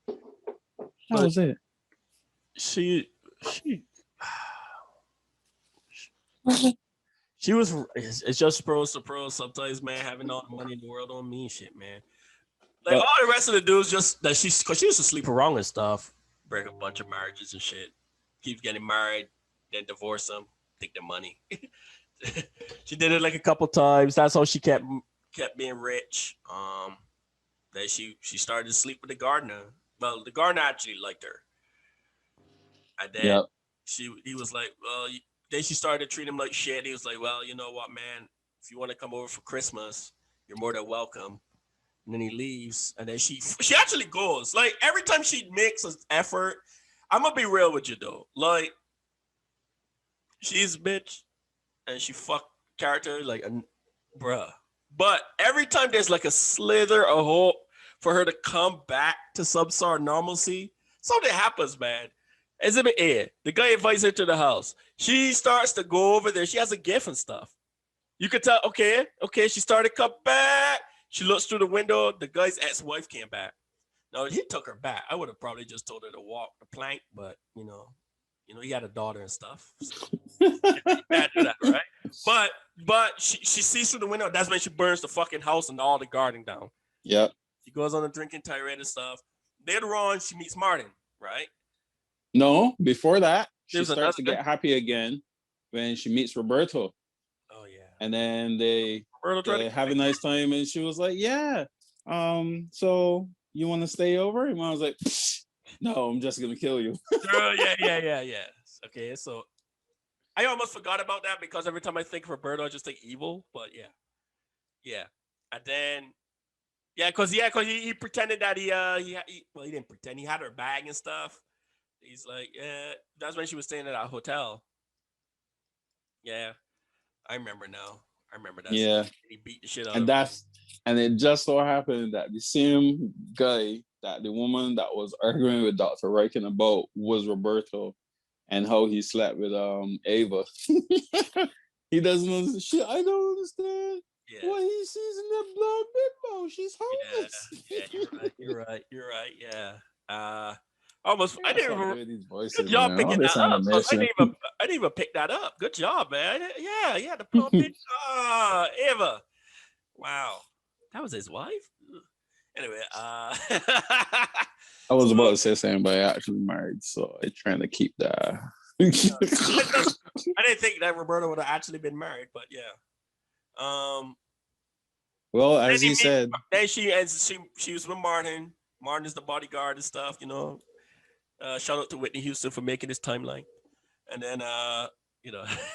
That was it. She was. It's just pros to pros. Sometimes, man, having all the money in the world don't mean shit, man. Like all the rest of the dudes, just that because she used to sleep around and stuff, break a bunch of marriages and shit. Keeps getting married, then divorce them, take their money. She did it like a couple times. That's how she kept being rich. Then she started to sleep with the gardener. Well, the gardener actually liked her. And then he was like, well, then she started to treat him like shit. He was like, well, you know what, man? If you want to come over for Christmas, you're more than welcome. And then he leaves. And then she actually goes. Like, every time she makes an effort, I'm going to be real with you, though. Like, she's a bitch. And she fucked character, like, bruh. But every time there's like a slither of hope for her to come back to some sort of normalcy, something happens, man. Exhibit A, the guy invites her to the house. She starts to go over there. She has a gift and stuff. You could tell, okay, she started to come back. She looks through the window. The guy's ex-wife came back. No, he took her back. I would have probably just told her to walk the plank, but he had a daughter and stuff. So you can't do that, right? But she sees through the window. That's when she burns the fucking house and all the garden down. Yep. She goes on a drinking tirade and stuff. Later on, she meets Martin, right? No, before that, she starts to get happy again when she meets Roberto. Oh yeah. And then they have a nice time, and she was like, "Yeah, so you want to stay over?" And I was like, "No, I'm just gonna kill you." Girl, yeah. Okay, so I almost forgot about that because every time I think of Roberto, I just think evil. But yeah, and then because he pretended that he didn't pretend. He had her bag and stuff. He's like, yeah, that's when she was staying at our hotel. Yeah, I remember now. I remember that. Yeah, he beat the shit out of her. And it just so happened that the same guy that the woman that was arguing with Dr. Riken about was Roberto, and how he slept with Ava. He doesn't understand. Shit, I don't understand. Yeah. What he sees in that blood bimbo. She's homeless. Yeah, you're right. Yeah. Almost. I didn't even. These voices, good job man. picking that up. I didn't even pick that up. Good job, man. Yeah. The plump bitch. Ava. Wow, that was his wife. Anyway, I was about to say something, but I actually married, so I'm trying to keep that. I didn't think that Roberto would have actually been married, but yeah. Well, as he said, then she was with Martin. Martin is the bodyguard and stuff, shout out to Whitney Houston for making this timeline. And then,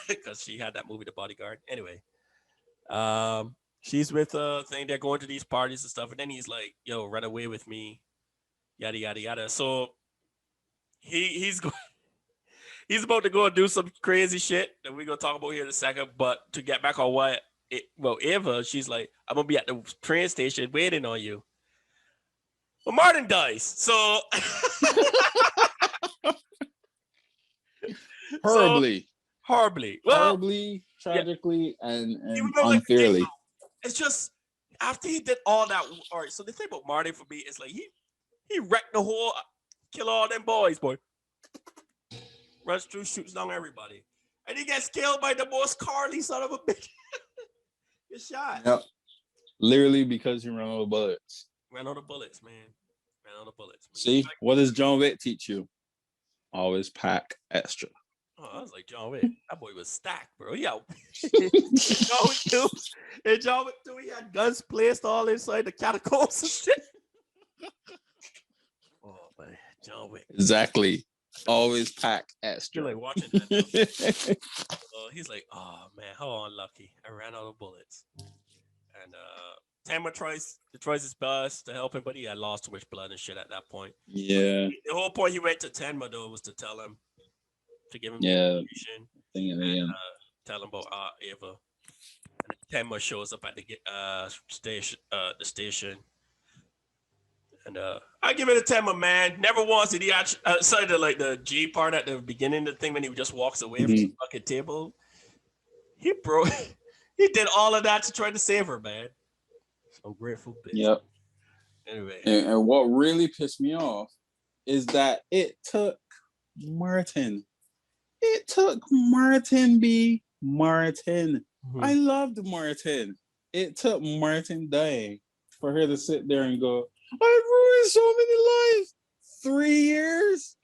because she had that movie, The Bodyguard. Anyway, she's with thing. They're going to these parties and stuff. And then he's like, yo, run away with me. Yada, yada, yada. So he's about to go and do some crazy shit that we're going to talk about here in a second. But to get back on Ava, she's like, I'm going to be at the train station waiting on you. Well, Martin dies. So horribly. Well, horribly, tragically, and unfairly. It's just after he did all that. All right. So the thing about Martin for me is like he wrecked the whole, kill all them boys, boy. Runs through, shoots down everybody, and he gets killed by the most Carly son of a bitch. Get shot. Yep. Literally because he ran out of bullets. Ran out of bullets, man. See, what does John Wick teach you? Always pack extra. Oh, I was like, John Wick. That boy was stacked, bro. Yo. John Wick 2, he had guns placed all inside the catacombs and shit. Oh, man. John Wick. Exactly. Always pack extra. You're like watching that. He's like, oh, man, how unlucky. I ran out of bullets. And Tenma tries his best to help him, but he had lost too much blood and shit at that point. Yeah. The whole point he went to Tenma, though, was to tell him, to give him information. And tell him about Ava. And Tenma shows up at the station. And I give it a Tenma, man. Never once did he actually, outside of like the G part at the beginning of the thing when he just walks away from the fucking table, he did all of that to try to save her, man. I'm grateful, bitch. Yep. Anyway. And what really pissed me off is that it took Martin. It took Martin B. Martin. Mm-hmm. I loved Martin. It took Martin dying for her to sit there and go, I've ruined so many lives. 3 years.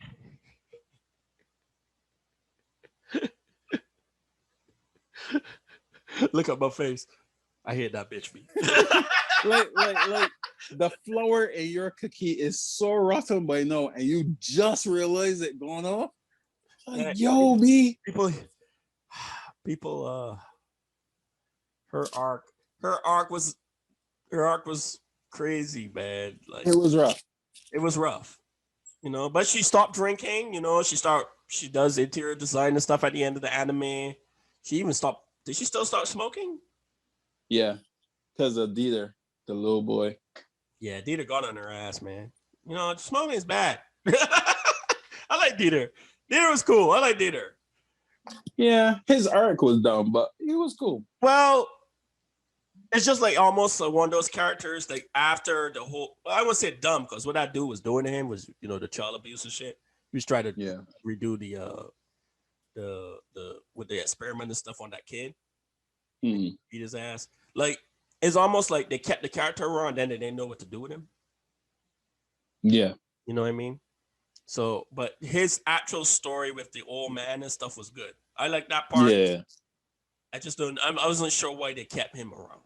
Look at my face. I hate that bitch me. like the flour in your cookie is so rotten by now, and you just realize it going off. Like, yo, B. People. Her arc was crazy, man. Like it was rough. It was rough, But she stopped drinking. She does interior design and stuff at the end of the anime. She even stopped. Did she still start smoking? Yeah, because of Dieter, the little boy. Yeah, Dieter got on her ass, man. Smoking is bad. I like Dieter. Dieter was cool. I like Dieter. Yeah, his arc was dumb, but he was cool. Well, it's just like almost one of those characters like after the whole. I wouldn't say dumb because what that dude was doing to him was the child abuse and shit. He was trying to redo the with the experiment and stuff on that kid. Beat his ass. Like it's almost like they kept the character around, then they didn't know what to do with him. Yeah, you know what I mean. So, but his actual story with the old man and stuff was good. I like that part. Yeah, I just don't. I wasn't sure why they kept him around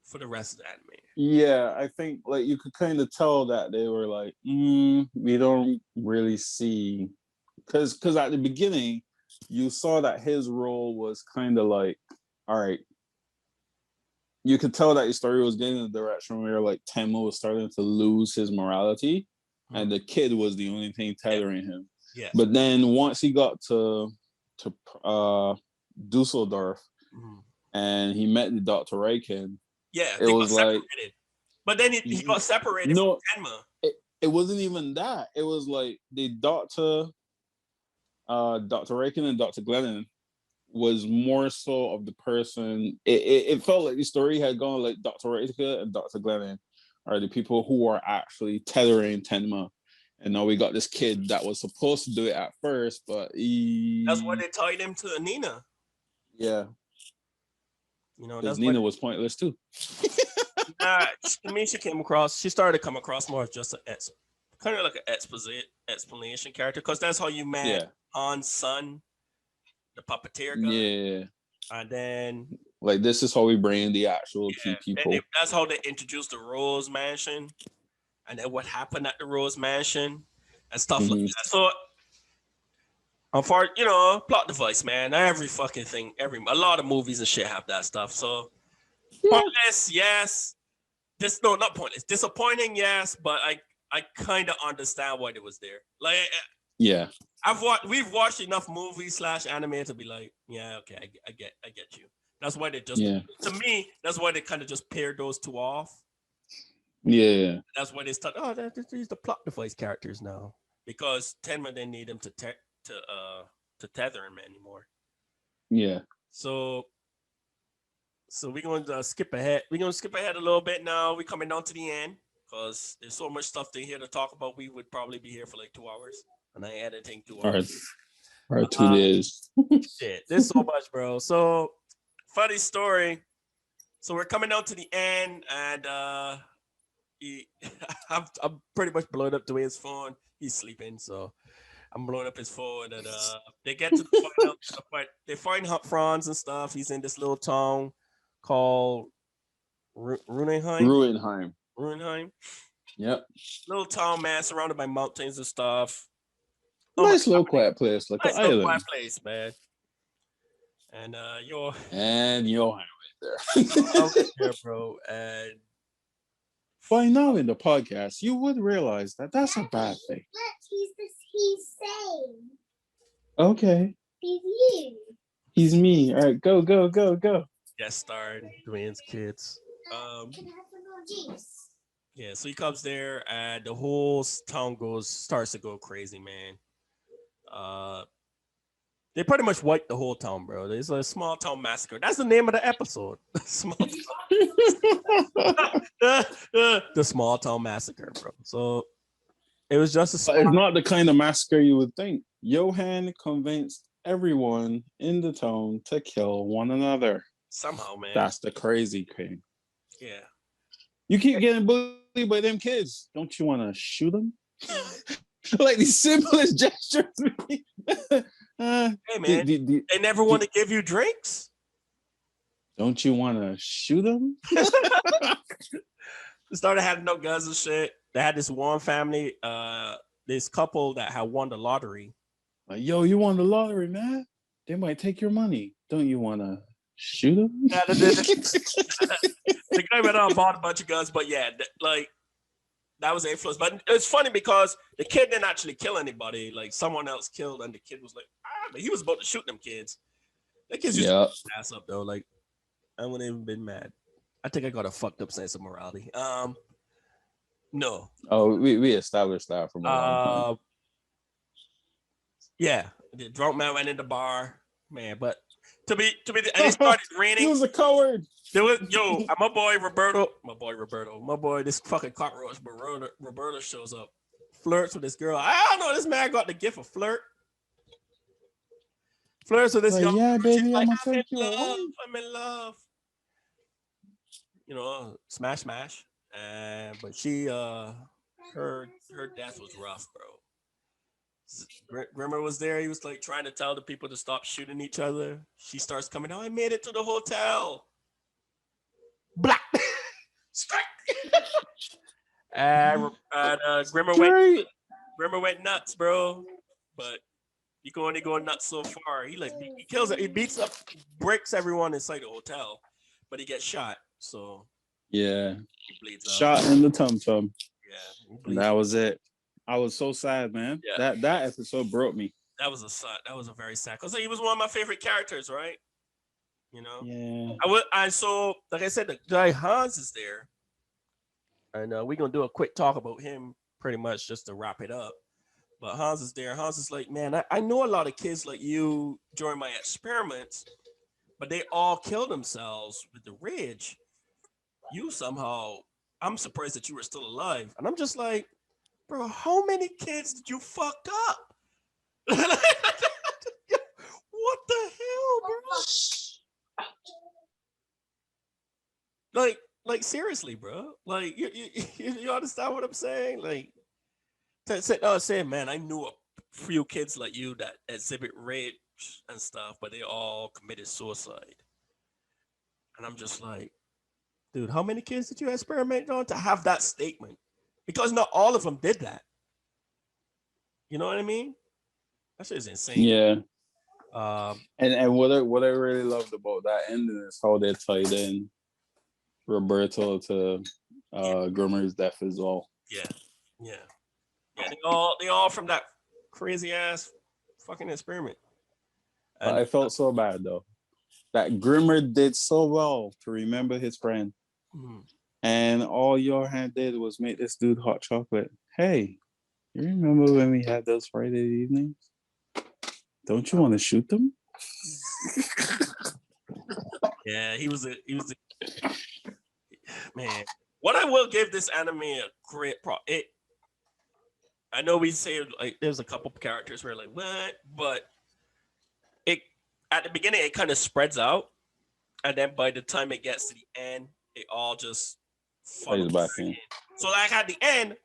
for the rest of the anime. yeah. I think like you could kind of tell that they were like, we don't really see, because at the beginning you saw that his role was kind of like, all right. You could tell that his story was getting in the direction where like Tenma was starting to lose his morality, and the kid was the only thing tethering him. Yeah. But then once he got to Düsseldorf and he met the Dr. Reichen, it was like, but then he got separated from Tenma. It wasn't even that. It was like the Dr. Reichen and Dr. Glennon was more so of the person. It felt like the story had gone like Dr. Reichen and Dr. Glennon are the people who are actually tethering Tenma. And now we got this kid that was supposed to do it at first, but that's why they tied him to Nina. Yeah. That's Nina was pointless too. To me, she started to come across more as just kind of like an explanation character, because that's how you met Han's son, the puppeteer guy. Yeah. And then like this is how we bring in the actual key people. That's how they introduced the Rose Mansion, and then what happened at the Rose Mansion and stuff like that. So, plot device, man. Every fucking thing, a lot of movies and shit have that stuff. So pointless, yes. Not pointless. Disappointing, yes. But I kind of understand why it was there. Like, yeah. We've watched enough movies / anime to be like, yeah, okay, I get you. That's why they just to me, that's why they kind of just paired those two off. Yeah. That's why they start. Oh, these the plot device characters now, because Tenma didn't need him to tether him anymore. Yeah. So we're going to skip ahead. We're going to skip ahead a little bit now. We're coming down to the end because there's so much stuff to here to talk about. We would probably be here for like 2 hours. And I editing 2 hours. Or 2 days. Shit, there's so much, bro. So, funny story. So we're coming down to the end, and I'm pretty much blowing up Dwayne's phone. He's sleeping, so I'm blowing up his phone, and they get to the point. They find Franz and stuff. He's in this little town called Ruinheim. Yep. Little town, man, surrounded by mountains and stuff. Nice little quiet place, like an island. Quiet place, man. And Johan right there, bro. And by now in the podcast, you would realize that that's a bad thing. He's saying. Okay. He's you. He's me. All right, go. Guest star Dwayne's kids. Yeah, so he comes there, and the whole town starts to go crazy, man. They pretty much wiped the whole town, bro. There's a small town massacre. That's the name of the episode. The small town massacre, bro. So it was just it's not the kind of massacre you would think. Johan convinced everyone in the town to kill one another. Somehow, man. That's the crazy thing. Yeah. You keep getting bullied by them kids. Don't you want to shoot them? Like the simplest gestures. Hey, man. They never want to give you drinks? Don't you want to shoot them? They started having no guns and shit. They had this one family, this couple that had won the lottery. Like, yo, you won the lottery, man. They might take your money. Don't you want to shoot them? Yeah, the guy went out and bought a bunch of guns, but yeah, that was influence. But it's funny because the kid didn't actually kill anybody. Like someone else killed, and the kid was like, but he was about to shoot them kids. That kid's just ass up though. Like I wouldn't even been mad. I think I got a fucked up sense of morality. No. Oh, we established that from a long time. Yeah, the drunk man went in the bar. man. But and it started raining. He was a coward. There was my boy Roberto, this fucking cockroach Roberto shows up, flirts with this girl. I don't know, this man got the gift of flirts with this young yeah, girl. baby, She's like, I'm I'm gonna in take you love, away. I'm in love. Smash. But she her death was rough, bro. Grimmer was there. He was like trying to tell the people to stop shooting each other. She starts coming out. I made it to the hotel. Black strike. and Grimmer went nuts, bro. But you can only go nuts so far. He kills it. He beats up, breaks everyone inside the hotel, but he gets shot. So yeah, he bleeds shot in the tum. Yeah, that was it. I was so sad, man. Yeah. That episode broke me. That was a very sad. Cause he was one of my favorite characters, right? Yeah. So like I said, the guy Hans is there, and we're gonna do a quick talk about him, pretty much just to wrap it up. But Hans is there. Hans is like, man, I know a lot of kids like you during my experiments, but they all kill themselves with the rage. You somehow, I'm surprised that you were still alive. And I'm just like, bro, how many kids did you fucked up? What the hell, bro? Like seriously, bro. Like you understand what I'm saying? Like, saying, man, I knew a few kids like you that exhibit rage and stuff, but they all committed suicide. And I'm just like, dude, how many kids did you experiment on to have that statement? Because not all of them did that. You know what I mean? That shit is insane. Yeah. And what I really loved about that ending is how they tied in Roberto to Grimmer's death as well. Yeah. They all from that crazy ass fucking experiment. And I felt so bad though. That Grimmer did so well to remember his friend. Mm-hmm. And all Johan did was make this dude hot chocolate. Hey, you remember when we had those Friday evenings? Don't you want to shoot them? Yeah, he was a man. What I will give this anime a great I know we say like there's a couple characters where like what, but it at the beginning it kind of spreads out, and then by the time it gets to the end, it all just funnels back in. So like at the end,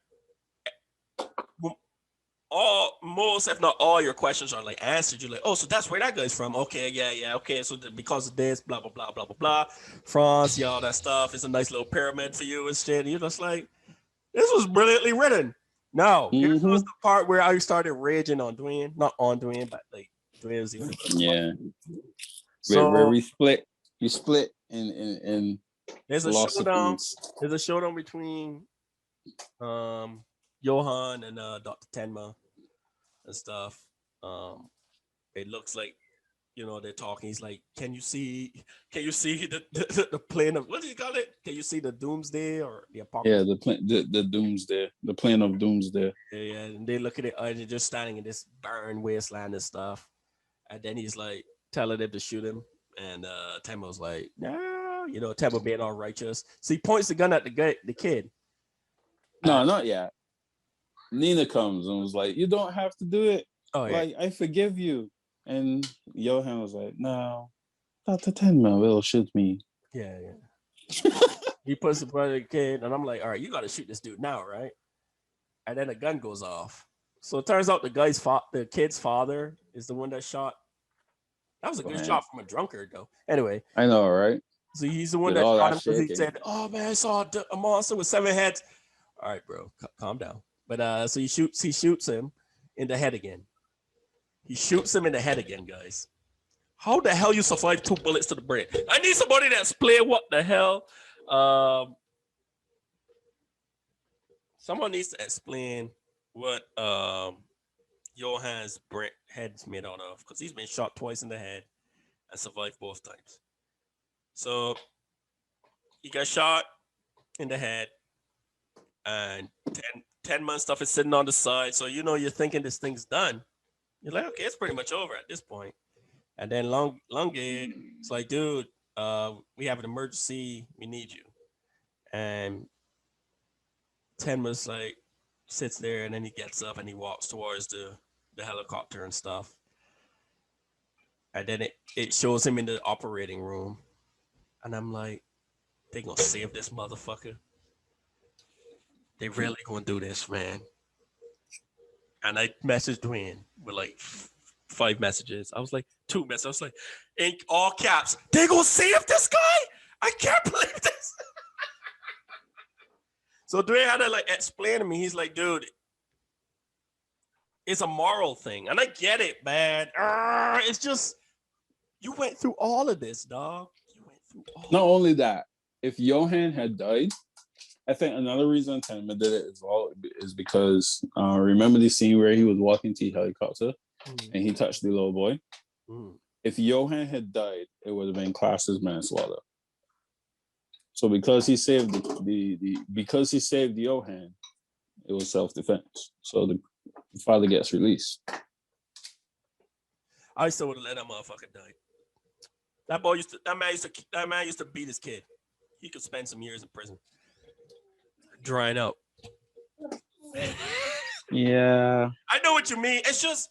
most if not all your questions are like answered. You're like, oh, so that's where that guy's from. Okay, yeah, okay. So because of this, blah blah blah blah blah blah. France, all that stuff. It's a nice little pyramid for you and shit. And you're just like, this was brilliantly written. No, This was the part where I started raging on Dwayne, not on Dwayne, but like Dwayne was even. Yeah. So where we split, you split in. There's a showdown. There's a showdown between Johan and Dr. Tenma and stuff. It looks like, they're talking. He's like, can you see the plane of, what do you call it? Can you see the doomsday or the apocalypse? Yeah, the doomsday, the plane of doomsday. Yeah, and they look at it, they're just standing in this barren wasteland and stuff. And then he's like telling them to shoot him. And Tenma's like, no, Tenma being all righteous. So he points the gun at the kid. No, not yet. Nina comes and was like, you don't have to do it. Oh, yeah. Like, I forgive you. And Johan was like, no, Dr. Tenma will shoot me. Yeah. He puts the brother the kid, and I'm like, all right, you got to shoot this dude now, right? And then the gun goes off. So it turns out the kid's father is the one that shot. That was a good shot from a drunkard, though. Anyway. I know, right? So he's the one that shot him because he said, oh, man, I saw a monster with 7 heads. All right, bro, calm down. But so he shoots him in the head again. He shoots him in the head again, guys. How the hell you survive 2 bullets to the brain? I need somebody to explain what the hell. Someone needs to explain what Johan's head's made out of, because he's been shot twice in the head and survived both times. So he got shot in the head, and 10 months stuff is sitting on the side. So you're thinking this thing's done. You're like, okay, it's pretty much over at this point. And then Longe, it's like, dude, we have an emergency. We need you. And Tenma's like sits there, and then he gets up and he walks towards the helicopter and stuff. And then it shows him in the operating room. And I'm like, they gonna save this motherfucker. They really gonna do this, man. And I messaged Dwayne with like 5 messages. I was like, 2 messages. I was like, in all caps, they gonna save this guy? I can't believe this. So Dwayne had to like explain to me. He's like, dude, it's a moral thing. And I get it, man. It's just, you went through all of this, dog. You went through all Not only that, if Johan had died, I think another reason Tenma did it as well is because remember the scene where he was walking to the helicopter and he touched the little boy? If Johan had died, it would have been classed as manslaughter. So because he saved because he saved Johan, it was self-defense. So the father gets released. I still would have let that motherfucker die. That man used to beat his kid. He could spend some years in prison. Drying out. Yeah. I know what you mean. It's just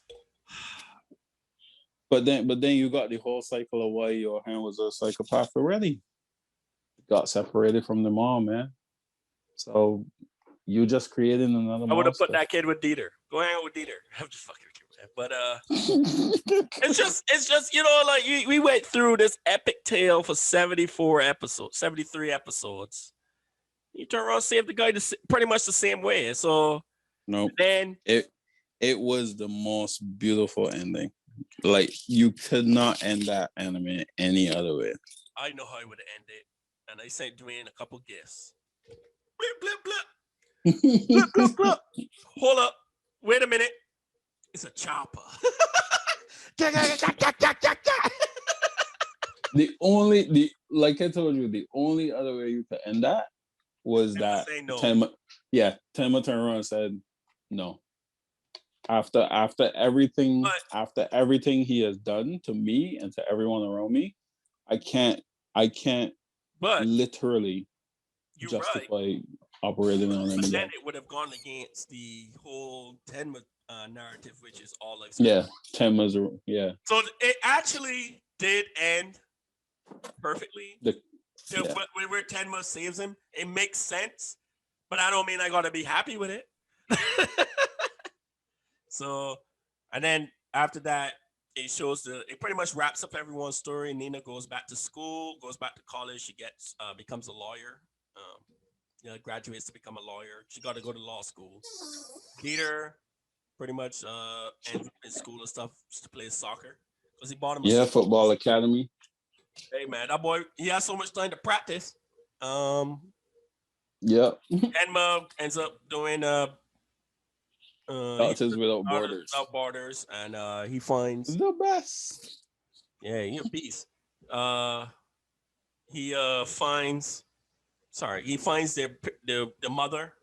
But then you got the whole cycle of why Johan was a psychopath already. Got separated from the mom, man. So you just created another I would have put monster. that kid with Dieter. Go hang out with Dieter. I'm just fucking with you, man. But it's just like we went through this epic tale for 74 episodes, 73 episodes. You turn around and save the guy pretty much the same way. So nope. Then it was the most beautiful ending. Like you could not end that anime any other way. I know how I would have ended, and I sent Dwayne a couple gifts. Blip blip blip. Blip blip blip. Hold up. Wait a minute. It's a chopper. Like I told you, the only other way you could end that was that no. Tenma turned around and said no. After everything he has done to me and to everyone around me, I can't but literally justify operating on them. But then it would have gone against the whole Tenma narrative, which is all like Tenma's So it actually did end perfectly. Where Tenma saves him, it makes sense, but I don't mean I gotta be happy with it. So, and then after that, it pretty much wraps up everyone's story. Nina goes back to school, goes back to college. She becomes a lawyer. Graduates to become a lawyer. She got to go to law school. Peter pretty much ends up in school and stuff to play soccer because he bought him a football academy. Hey man, that boy, he has so much time to practice. Tenma ends up doing Doctors Without Borders. Without Borders, and he finds the best. Yeah, you're a beast. He finds the mother,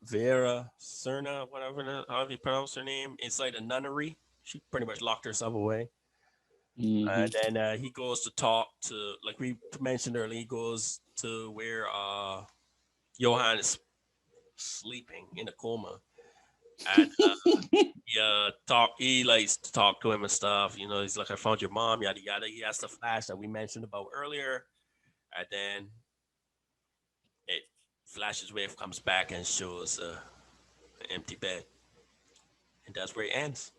Vera Serna, however you pronounce her name, inside a nunnery. She pretty much locked herself away. And then he goes to talk to, like we mentioned earlier, he goes to where Johan is sleeping in a coma. And he likes to talk to him and stuff. He's like, I found your mom, yada yada. He has the flash that we mentioned about earlier. And then it flashes wave comes back and shows an empty bed. And that's where it ends.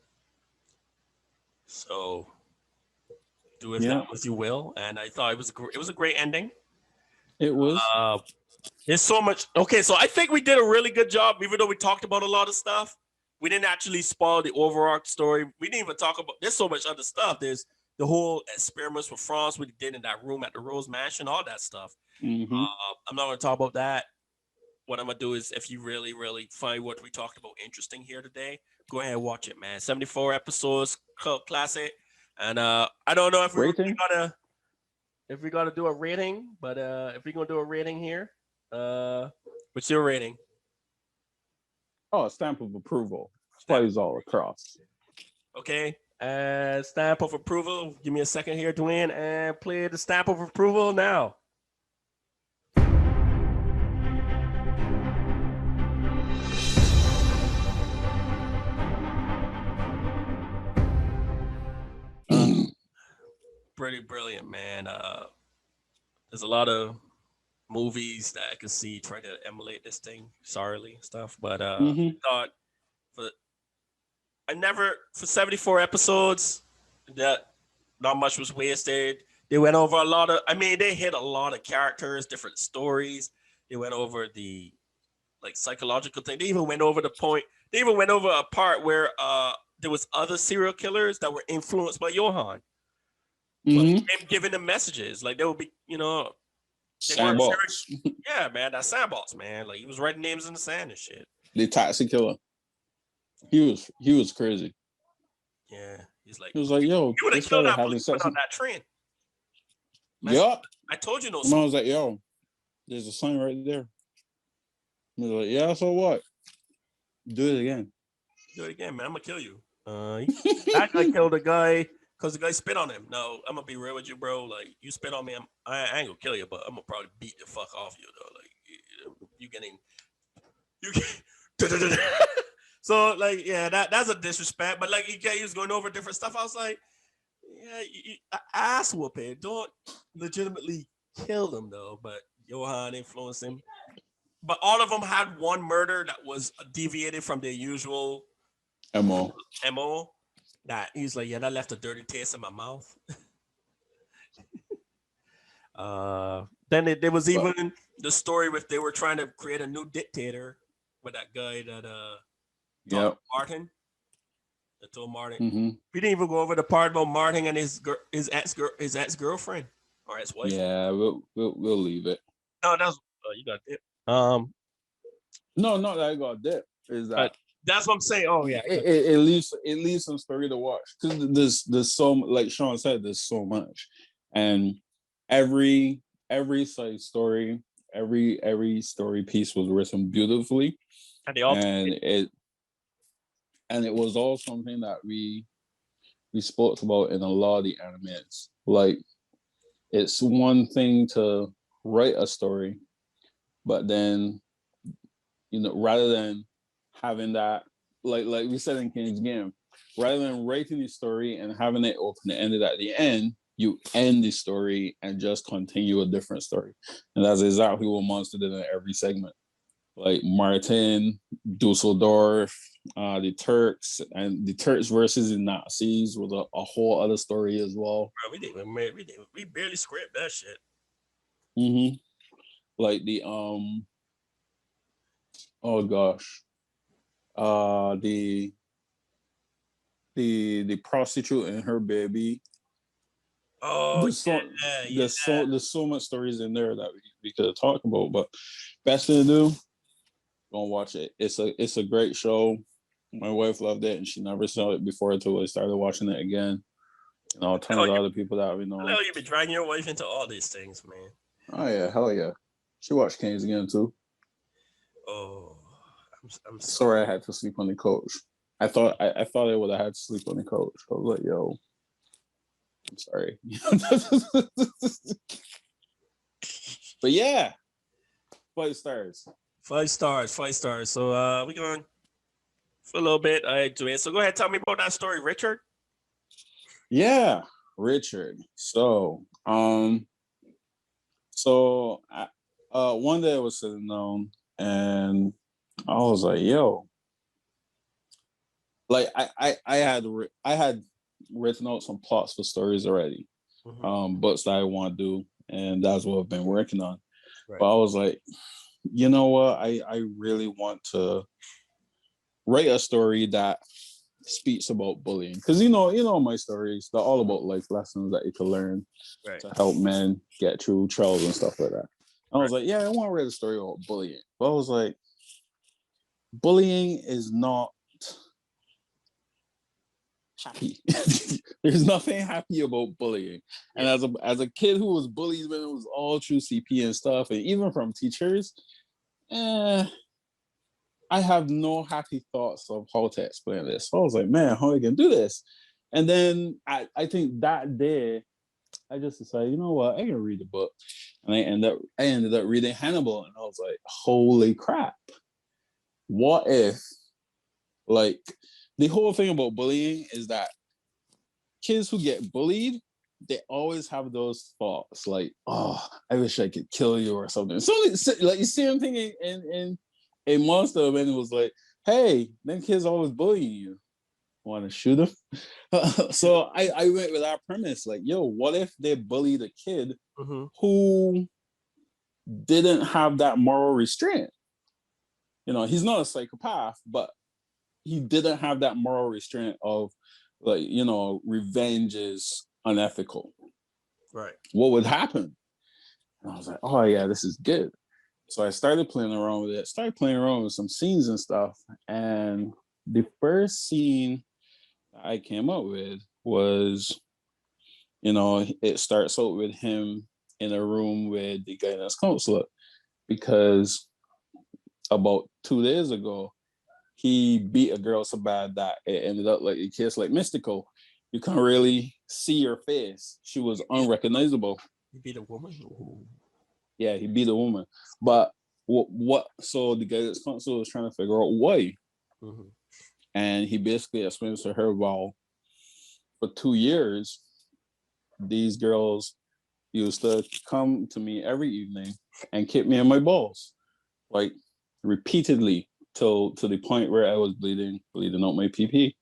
So do with that as you will. And I thought it was a great ending. It was. There's so much. Okay, so I think we did a really good job, even though we talked about a lot of stuff. We didn't actually spoil the overall story. We didn't even talk about. There's so much other stuff. There's the whole experiments with France we did in that room at the Rose Mansion, all that stuff. I'm not going to talk about that. What I'm going to do is, if you really, really find what we talked about interesting here today, go ahead and watch it, man. 74 episodes, cult classic. And I don't know if we're gonna do a rating, but if we're gonna do a rating here, what's your rating? Oh, a stamp of approval. Plays all across. Okay, And stamp of approval. Give me a second here, Dwayne, and play the stamp of approval now. Pretty brilliant, man. There's a lot of movies that I can see trying to emulate this thing, sorely stuff. But I thought for I never for 74 episodes that not much was wasted. They went over a lot of they hit a lot of characters, different stories. They went over the like psychological thing. They even went over a part where there was other serial killers that were influenced by Johan. But giving them messages. Like they would be, Sandbox. Yeah, man, that sandbox, man. Like he was writing names in the sand and shit. The taxi killer. He was crazy. Yeah, he was like, "Yo, you would have killed that police on that train." Yeah, I told you no. I was like, "Yo, there's a sign right there." He was like, "Yeah, so what? Do it again. Do it again, man. I'm gonna kill you." That guy killed a guy because the guy spit on him. No, I'm gonna be real with you, bro. Like you spit on me, I ain't gonna kill you, but I'm gonna probably beat the fuck off you though. Like you getting. So like that's a disrespect, but like he was going over different stuff. I was like, ass whooping. Don't legitimately kill them though, but Johan influenced him. But all of them had one murder that was deviated from their usual MO. That he's like, that left a dirty taste in my mouth. Then there was even the story with they were trying to create a new dictator with that guy that Martin. That told Martin. We didn't even go over the part about Martin and his ex girlfriend or ex wife. Yeah, we'll leave it. No, that's you got it. No, not that I got dip. Is that that's what I'm saying? Oh yeah, it leaves some story to watch because there's so like Sean said, there's so much, and every side story, every story piece was written beautifully, and it was all something that we spoke about in a lot of the animes. Like it's one thing to write a story, but then rather than having that like we said in King's Game, rather than writing the story and having it open-ended at the end, you end the story and just continue a different story. And that's exactly what Monster did in every segment. Like Martin, Düsseldorf, the Turks, and the Turks versus the Nazis was a whole other story as well. Bro, we barely script that shit. Like the oh gosh, the prostitute and her baby. Oh, there's so much stories in there that we could talk about, but best thing to do, go watch it. It's a great show. My wife loved it, and she never saw it before until I started watching it again. Tons of other people that we know. Hell, you be dragging your wife into all these things, man. Oh yeah, hell yeah. She watched Kings again too. Oh, I'm sorry I had to sleep on the couch. I thought I would have had to sleep on the couch. I was like, yo, I'm sorry. But yeah, 5 stars. 5 stars. So we going for a little bit. I do it. So go ahead, tell me about that story, Richard. Yeah, Richard. So one day I was sitting down and I was like, yo, like I had written out some plots for stories already, books that I want to do, and that's what I've been working on. Right. But I was like, you know what? I really want to write a story that speaks about bullying, because you know my stories, they're all about life lessons that you can learn to help men get through trials and stuff like that. I was like, yeah, I want to write a story about bullying. But I was like, bullying is not happy. There's nothing happy about bullying. And as a kid who was bullied when it was all through CP and stuff, and even from teachers, I have no happy thoughts of how to explain this. So I was like, man, how are you gonna do this? And then I think that day, I just decided, you know what, I can read the book. And I ended up reading Hannibal, and I was like, holy crap. What if, like, the whole thing about bullying is that kids who get bullied, they always have those thoughts like, oh, I wish I could kill you or something. So like you see him thinking in a monster, and it was like, hey, them kids always bullying you. Want to shoot them? So I went with that premise, like, yo, what if they bullied a kid who didn't have that moral restraint? You know, he's not a psychopath, but he didn't have that moral restraint of, like, you know, revenge is unethical. Right. What would happen? And I was like, oh yeah, this is good. So I started playing around with it, started playing around with some scenes and stuff. And the first scene I came up with was, you know, it starts out with him in a room with the guidance counselor, because about 2 days ago, he beat a girl so bad that it ended up like a kiss, like mystical. You can't really see her face. She was unrecognizable. He beat a woman? Ooh. Yeah, he beat a woman. But what so the guidance counselor was trying to figure out why. And he basically explains to her, well, for 2 years, these girls used to come to me every evening and kick me in my balls, like repeatedly, to the point where I was bleeding out my PP.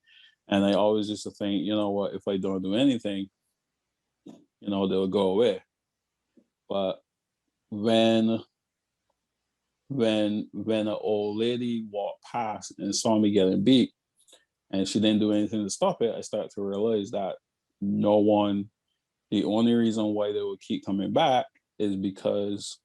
And I always used to think, you know what, if I don't do anything, you know, they'll go away. But when an old lady walked past and saw me getting beat, and she didn't do anything to stop it, I started to realize that the only reason why they would keep coming back is because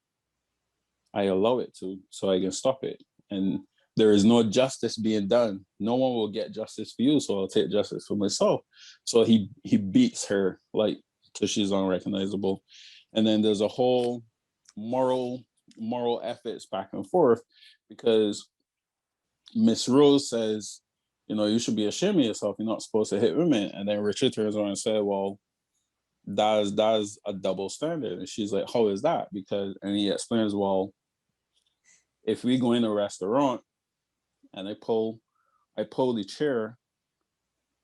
I allow it to, so I can stop it. And there is no justice being done. No one will get justice for you, so I'll take justice for myself. So he beats her, like, till she's unrecognizable. And then there's a whole moral ethics back and forth, because Miss Rose says, you know, you should be ashamed of yourself. You're not supposed to hit women. And then Richard turns around and said, well, that's a double standard. And she's like, how is that? And he explains, well, if we go in a restaurant and I pull the chair,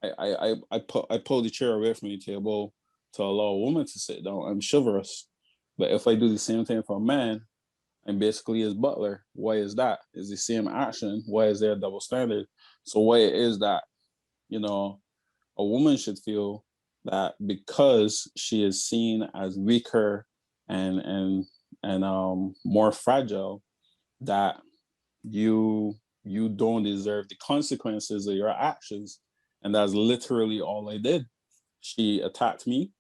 I pull the chair away from the table to allow a woman to sit down, I'm chivalrous. But if I do the same thing for a man, I'm basically his butler. Why is that? It's the same action. Why is there a double standard? So why it is that, you know, a woman should feel that because she is seen as weaker and more fragile, that you don't deserve the consequences of your actions. And that's literally all I did. She attacked me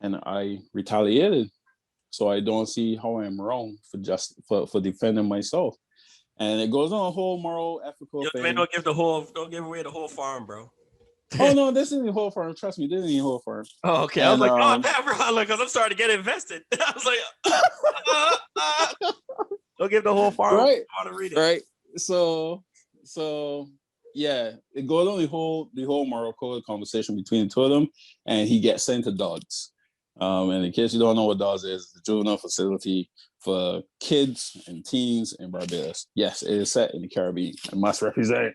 and I retaliated. So I don't see how I'm wrong for defending myself. And it goes on a whole moral, ethical thing. Man, don't give away the whole farm, bro. Oh no, this isn't the whole farm. Trust me, this isn't the whole farm. Oh, okay. I was like, oh damn, bro, because I'm starting to get invested. I was like, don't give the whole farm. Right. I want to read it. Right. So yeah, it goes on the whole moral code conversation between the two of them, and he gets sent to DODS. And in case you don't know what DODS is, the juvenile facility for kids and teens in Barbados. Yes, it is set in the Caribbean. I must represent.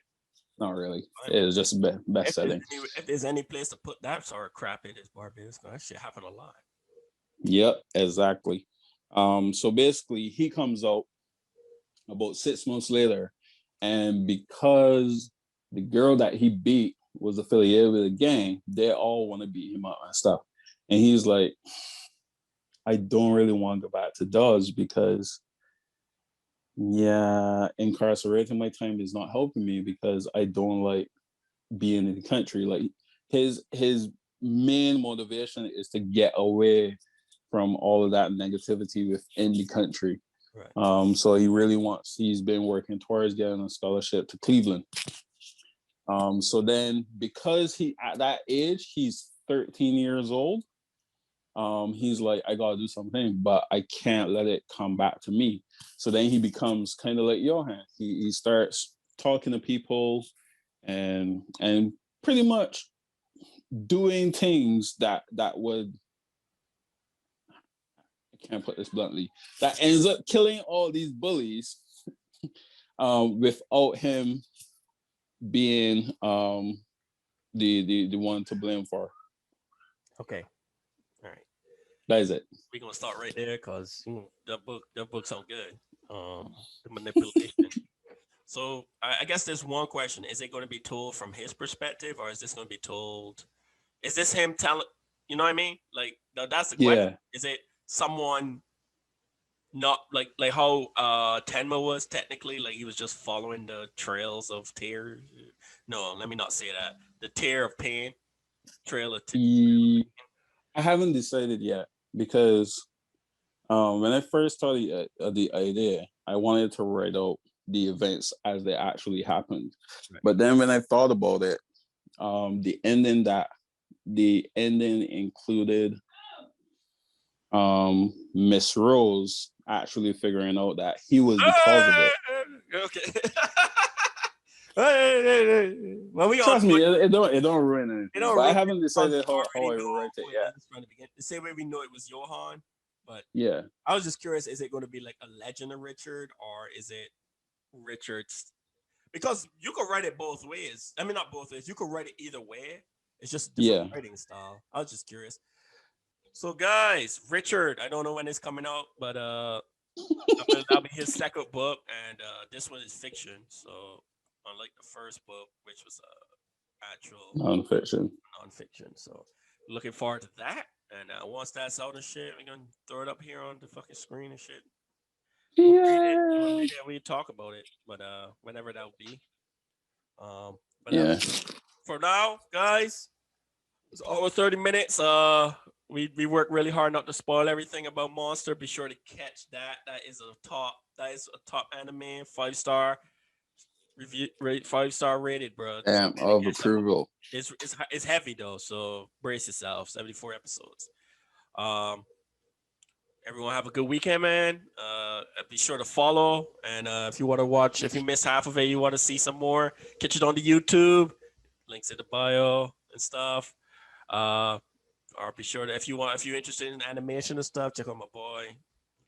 Not really. It is just best setting. If there's any place to put that sort of crap in, it's Barbados. That shit happen a lot. Yep, exactly. So basically, he comes out about 6 months later, and because the girl that he beat was affiliated with a gang, they all want to beat him up and stuff. And he's like, I don't really want to go back to Dodge because, yeah, incarcerating my time is not helping me because I don't like being in the country. Like his main motivation is to get away from all of that negativity within the country. Right. So he's been working towards getting a scholarship to Cleveland. So then because at that age, he's 13 years old, he's like, I gotta do something, but I can't let it come back to me. So then he becomes kind of like Johan. He starts talking to people and pretty much doing things that would, I can't put this bluntly, that ends up killing all these bullies without him being the one to blame for. Okay. All right. That is it. We're gonna start right there because that book sounds good. The manipulation. So I guess there's one question: is it going to be told from his perspective, or is this going to be told? Is this him telling? You know what I mean? Like that's the question. Yeah. Is it someone not like how Tenma was technically, like he was just following the trails of tears? No, let me not say that. The tear of pain, trail of I haven't decided yet because when I first thought the idea, I wanted to write out the events as they actually happened. Right. But then when I thought about it, the ending included Miss Rose actually figuring out that he was the cause of it. Okay. Hey. Well, Trust me, it don't ruin anything. It don't but I ruin haven't decided how I already write it yet. from the beginning. The same way we know it was Johan, but Yeah. I was just curious: is it going to be like a legend of Richard, or is it Richard's? Because you could write it both ways. I mean, not both ways. You could write it either way. It's just a different writing style. I was just curious. So, guys, Richard, I don't know when it's coming out, but that'll be his second book, and this one is fiction. So, unlike the first book, which was actual nonfiction. So, looking forward to that. And once that's out and shit, we're gonna throw it up here on the fucking screen and shit. Yeah. We talk about it, but whenever that will be. But Yeah. For now, guys, it's over 30 minutes. We work really hard not to spoil everything about Monster. Be sure to catch that. That is a top anime, 5-star review, 5-star rated, bro. Of approval. It's heavy though, so brace yourself. 74 episodes. Everyone have a good weekend, man. Be sure to follow, and if you want to watch, if you missed half of it, you want to see some more, catch it on the YouTube. Links in the bio and stuff. Or be sure that if you're interested in animation and stuff, check out my boy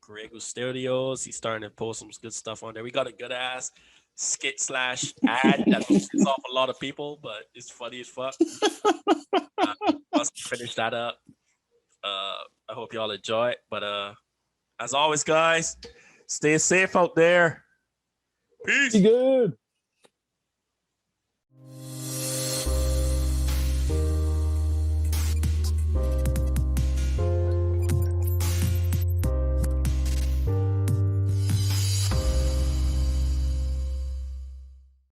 Grego Studios. He's starting to post some good stuff on there. We got a good ass skit/ad that pisses off a lot of people, but it's funny as fuck. Let's finish that up. I hope y'all enjoy it. But as always, guys, stay safe out there. Peace. Be good.